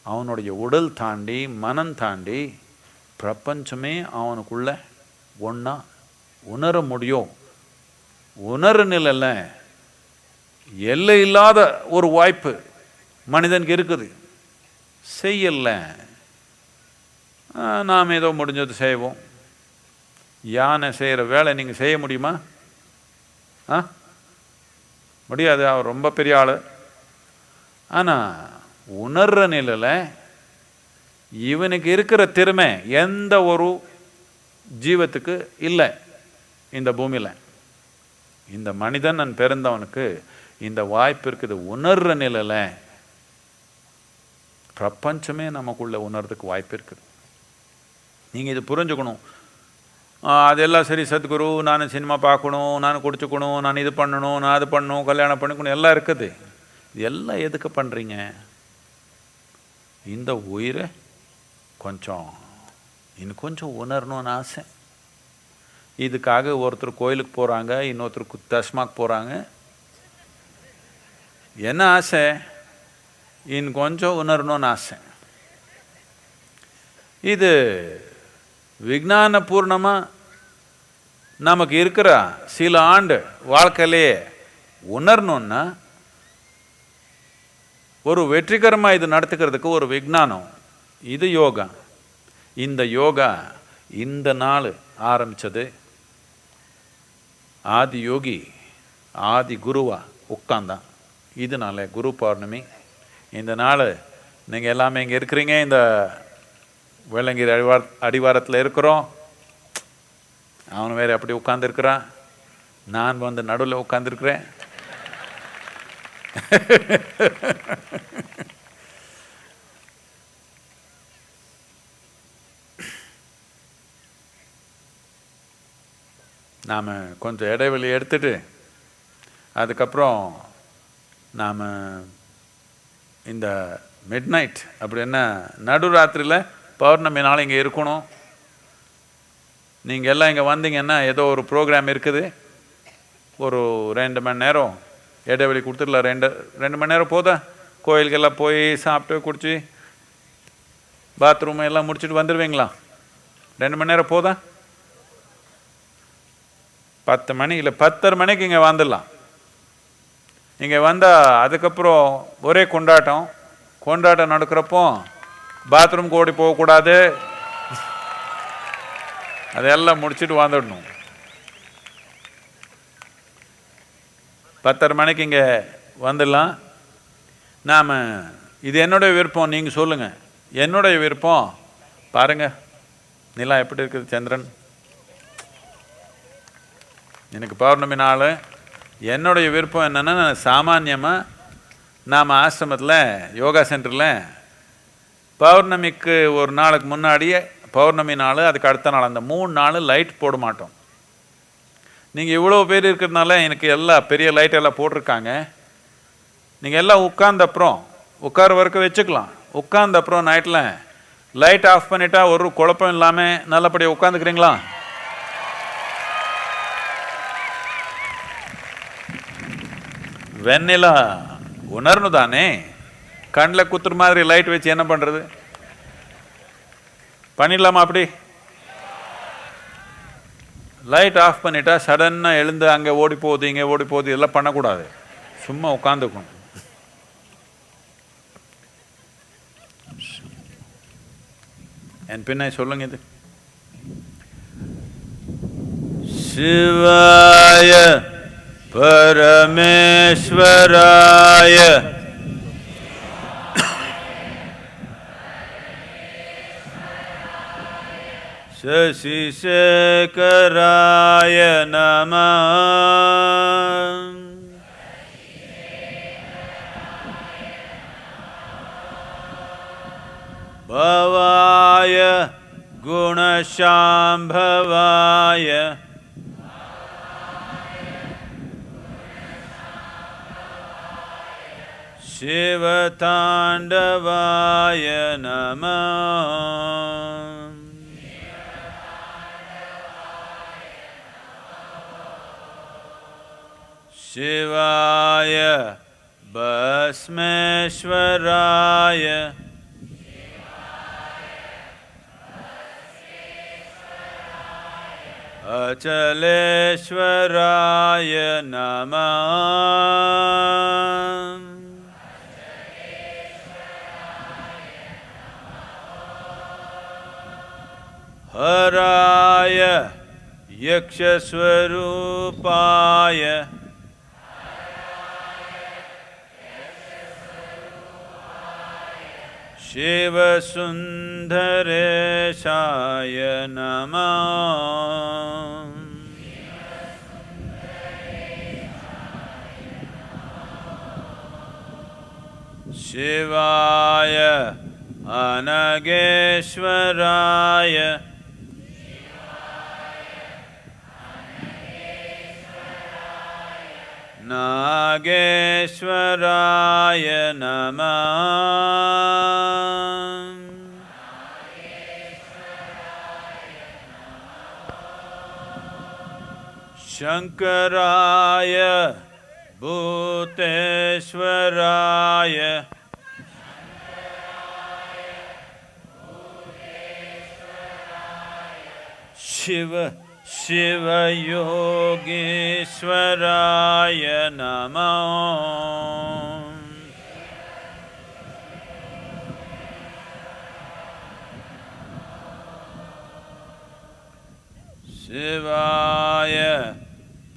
அவனுடைய உடல் தாண்டி மனம் தாண்டி பிரபஞ்சமே அவனுக்குள்ள ஒன்றா உணர முடியும். உணர நிலையில் எல்லை இல்லாத ஒரு வாய்ப்பு மனிதனுக்கு இருக்குது. செய்யல, நாம் ஏதோ முடிஞ்சது செய்வோம். யானை செய்கிற வேலை நீங்கள் செய்ய முடியுமா? முடியாது, அவர் ரொம்ப பெரிய ஆள். ஆனால் உணர்ற நிலையில் இவனுக்கு இருக்கிற திறமை எந்த ஒரு ஜீவத்துக்கு இல்லை இந்த பூமியில். இந்த மனிதன் நான் பிறந்தவனுக்கு இந்த வாய்ப்பு இருக்குது. உணர்ற நிலையில் பிரபஞ்சமே நமக்குள்ளே உணர்றதுக்கு வாய்ப்பு இருக்குது. நீங்கள் இது புரிஞ்சுக்கணும். அதெல்லாம் சரி சத்குரு, நான் சினிமா பார்க்கணும், நான் குடிச்சுக்கணும், நான் இது பண்ணணும், நான் அது பண்ணணும், கல்யாணம் பண்ணிக்கணும் எல்லாம் இருக்குது. இது எல்லாம் எதுக்கு பண்ணுறீங்க? இந்த உயிரை இன்னும் கொஞ்சம் உணரணும்னு ஆசை. இதுக்காக ஒருத்தர் கோயிலுக்கு போகிறாங்க, இன்னொருத்தருக்கு தஸ்மாக் போகிறாங்க. என்ன ஆசை? இன்னும் கொஞ்சம் உணரணும்னு ஆசை. இது விஞ்ஞானபூர்ணமாக நமக்கு இருக்கிற சில ஆண்டு வாழ்க்கையிலே உணரணுன்னா ஒரு வெற்றிகரமாக இது நடத்துக்கிறதுக்கு ஒரு விஞ்ஞானம். இது யோகா. இந்த யோகா இந்த நாள் ஆரம்பித்தது. ஆதி யோகி ஆதி குருவா உட்காந்தான். இதனால குரு பௌர்ணமி. இந்த நாள் நீங்கள் எல்லாமே இங்கே இருக்கிறீங்க. இந்த வெள்ளங்கிரி அடிவாரத்தில் இருக்கிறோம். அவன் வேறு அப்படி உட்காந்துருக்கிறான், நான் வந்து நடுவில் உட்காந்துருக்கிறேன். நாம் கொஞ்சம் இடைவெளி எடுத்துட்டு அதுக்கப்புறம் நாம் இந்த மிட் நைட் அப்படின்னா நடுராத்திரியில் பௌர்ணமி நாள் இங்கே இருக்கணும். நீங்கள் எல்லாம் இங்கே வந்தீங்கன்னா ஏதோ ஒரு ப்ரோக்ராம் இருக்குது. ஒரு 2 மணி நேரம் இடைவெளி கொடுத்துடலாம். 2 மணி நேரம் போதா? கோயிலுக்கெல்லாம் போய் சாப்பிட்டு குடிச்சு பாத்ரூம் எல்லாம் முடிச்சுட்டு வந்துடுவீங்களா? 2 மணி நேரம் போதா? 10 மணி இல்லை 10:30 மணிக்கு இங்கே வந்துடலாம். இங்கே வந்தால் அதுக்கப்புறம் ஒரே கொண்டாட்டம் நடக்கிறப்போ பாத்ரூம்க்கு ஓடி போகக்கூடாது. அதெல்லாம் முடிச்சுட்டு வந்துடணும். 10:30 மணிக்கு இங்கே வந்துடலாம். நாம் இது என்னுடைய விருப்பம், நீங்கள் சொல்லுங்கள். என்னுடைய விருப்பம் பாருங்கள், நிலா எப்படி இருக்குது, சந்திரன். எனக்கு பௌர்ணமி நாள். என்னுடைய விருப்பம் என்னென்னா, சாமான்யமாக நாம் ஆசிரமத்தில் யோகா சென்டரில் பௌர்ணமிக்கு ஒரு நாளுக்கு முன்னாடியே பௌர்ணமி நாள், அதுக்கு அடுத்த நாள், அந்த 3 நாள் லைட் போட மாட்டோம். நீங்கள் இவ்வளோ பேர் இருக்கிறதுனால எனக்கு எல்லாம் பெரிய லைட் எல்லாம் போட்டிருக்காங்க. நீங்கள் எல்லாம் உட்கார வரைக்கும் வச்சுக்கலாம். உட்கார்ந்த அப்புறம் நைட்டில் லைட் ஆஃப் பண்ணிட்டா ஒரு குழப்பம் இல்லாமல் நல்லபடியாக உட்காந்துக்கிறீங்களா? வெண்ணிலா உணர்வு தானே. கண்ணில் குத்துற மாதிரி லைட் வச்சு என்ன பண்ணுறது? பண்ணிடலாமா? அப்படி லைட் ஆஃப் பண்ணிட்டா சடனாக எழுந்து அங்கே ஓடி போகுது இங்கே ஓடி போகுது இதெல்லாம் பண்ணக்கூடாது. சும்மா உட்காந்துக்கணும். என் பின்ன சொல்லுங்க. இது Shivaya Parameshwaraya Shashisekaraya Namah Bhavaya Gunashambhavaya Shivatandavaya Namah Shivaya Bhasmeshwaraya Achaleshwaraya Namah Haraya Yakshaswarupaya Shivasundareshaya Namah Shivaya Anageshwaraya Nageshwaraya Namah Shankaraya Bhuteshwaraya Shiva Yogeshwaraya Namah Shivaya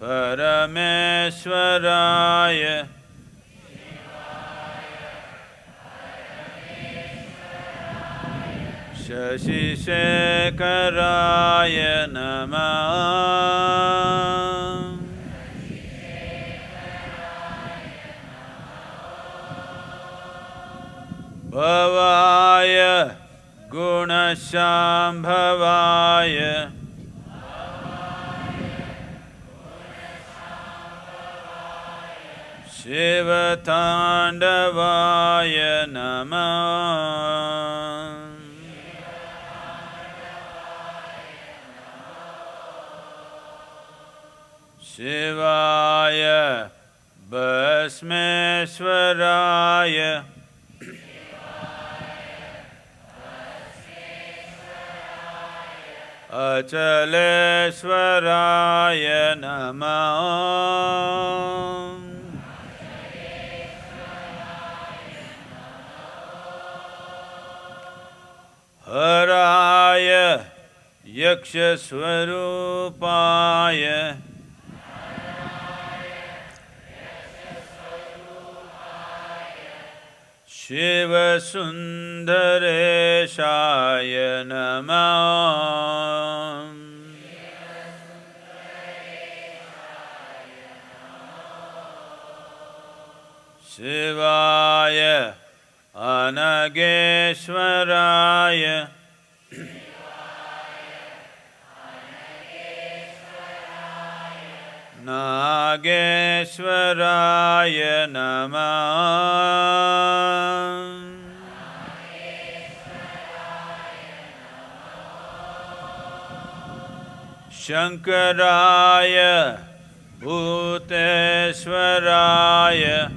Parameshwaraya Shashisekaraya Namah Bhavaya Gunashambhavaya Shivatandavaya Namah Shivaya Bhasmeshwaraya Achaleshwaraya Namah Haraya Yakshaswarupaya Shivasundareshaya Namah Shivaya Anageshwaraya Nageshwaraya Namah Shankaraya Bhuteshwaraya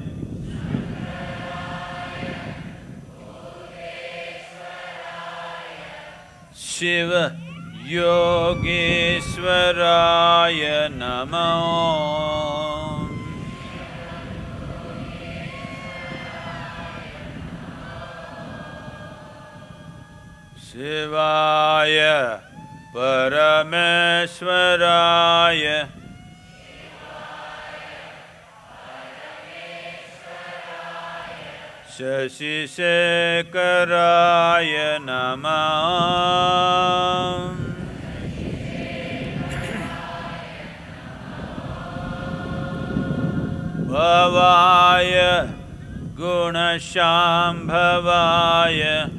Shiva Yogeshwaraya Namah Shivaya Parameshwaraya Shashisekharaya Namah Bhavaya Gunashambhavaya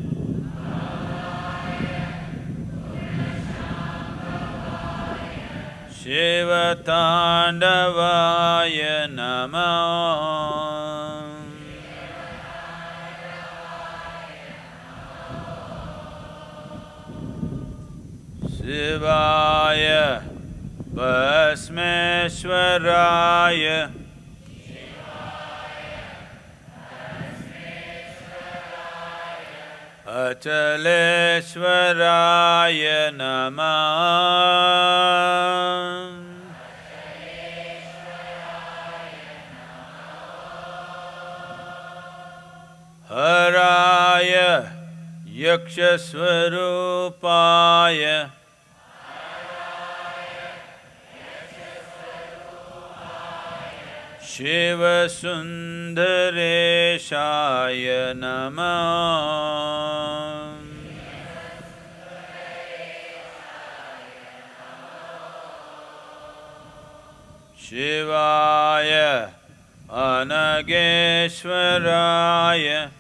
Shivatandavaya Namah Shivaya Bhasmeshwaraya Achaleshwaraya Namah Haraya Yakshaswarupaya Shiva Sundareshaya Namah Shivaya Anageshwaraya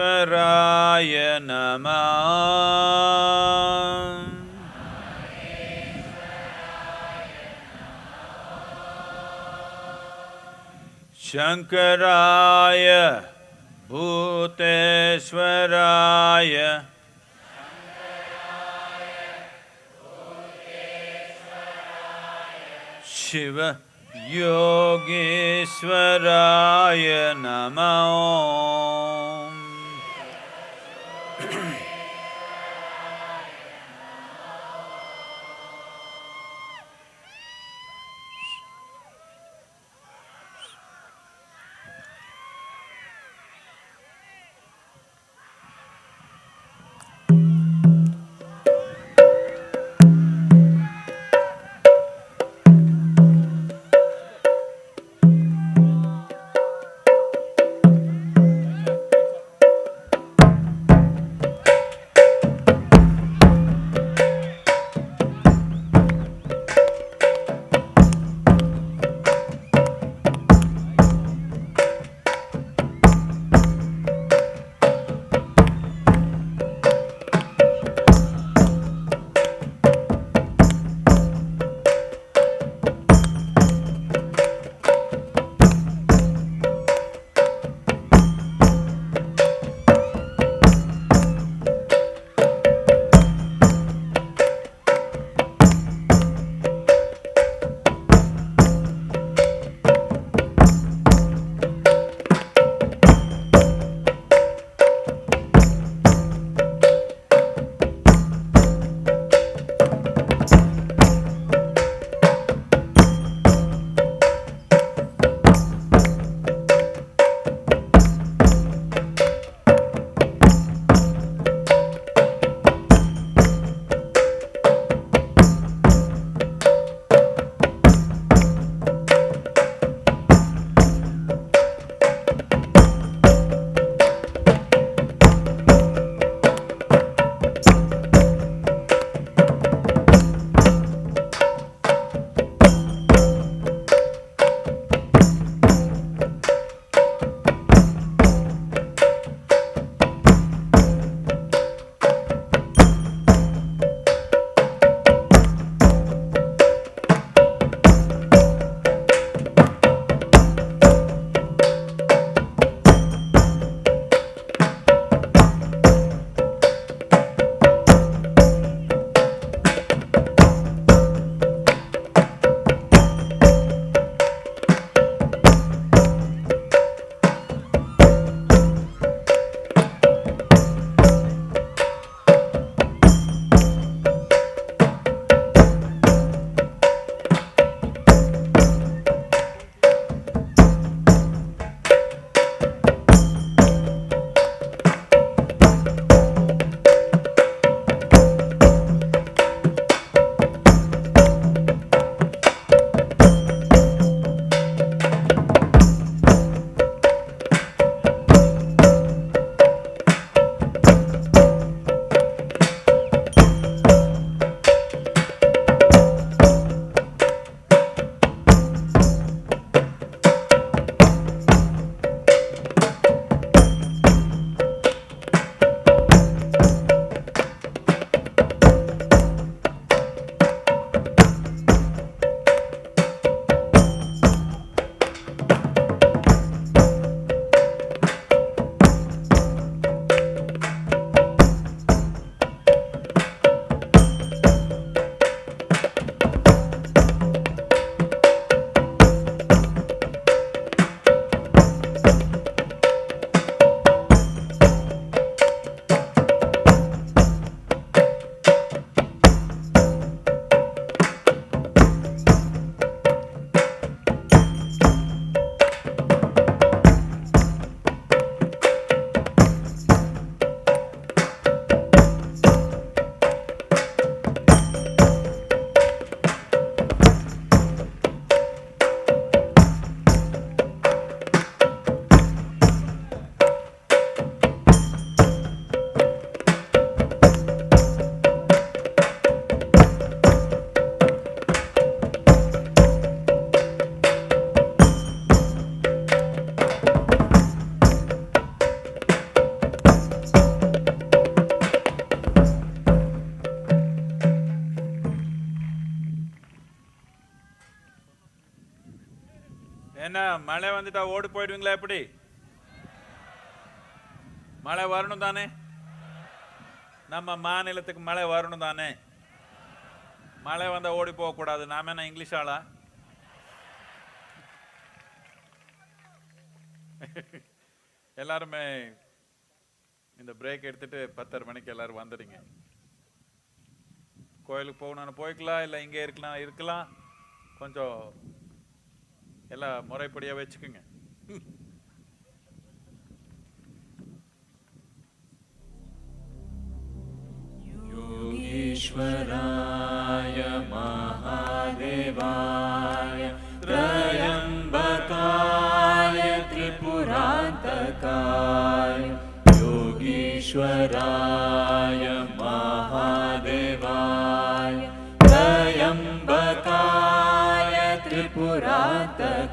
Nageshwaraya Namah Shankaraya Bhuteshwaraya Shiva Yogeshwaraya Namah என்ன மழை வந்துட்டா ஓடி போயிடுவீங்களா? எப்படி? மழை வரணும் தானே? நம்ம மாநிலத்துக்கு மழை வரணும் தானே? மழை வந்தா ஓடி போக கூடாது. நாம என்ன இங்கிலீஷ் ஆளா? எல்லாருமே இந்த பிரேக் எடுத்துட்டு 10:30 மணிக்கு எல்லாரும் வந்துடுங்க. கோயிலுக்கு போகணும்னு போய்க்கலாம், இல்லை இங்கே இருக்கலாம். கொஞ்சம் எல்லாம் முறைப்படியாக வச்சுக்குங்க. யோகீஸ்வராய மகாதேவாய த்ரயம்பகாய திரிபுராந்தகாய யோகீஸ்வராய மகாதேவாய த்ரயம்பகாய त्रिपुरान्तकाय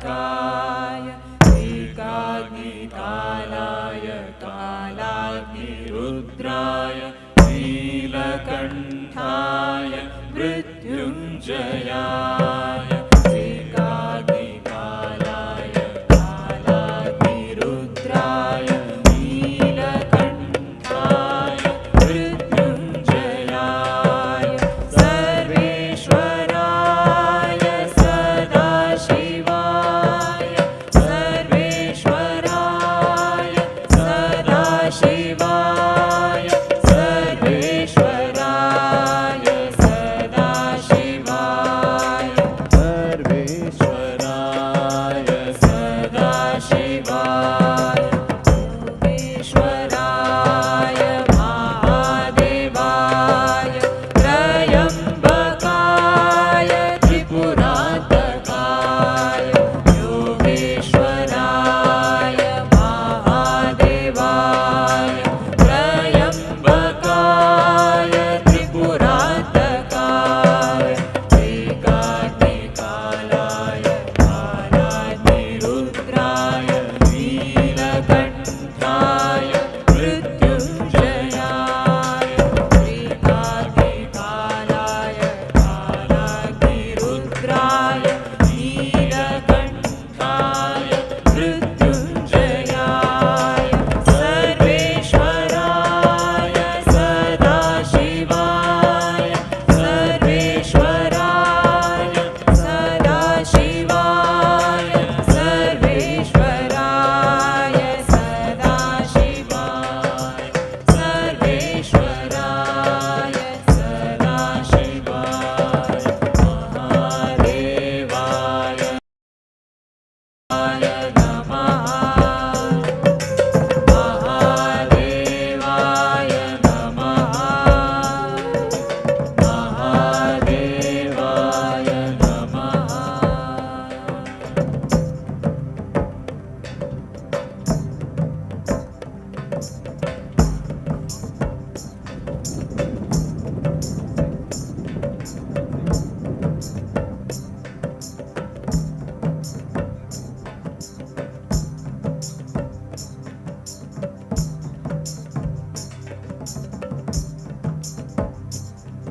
एकाग्निकालाय कालाग्निरुद्राय नीलकण्ठाय मृत्युञ्जयाय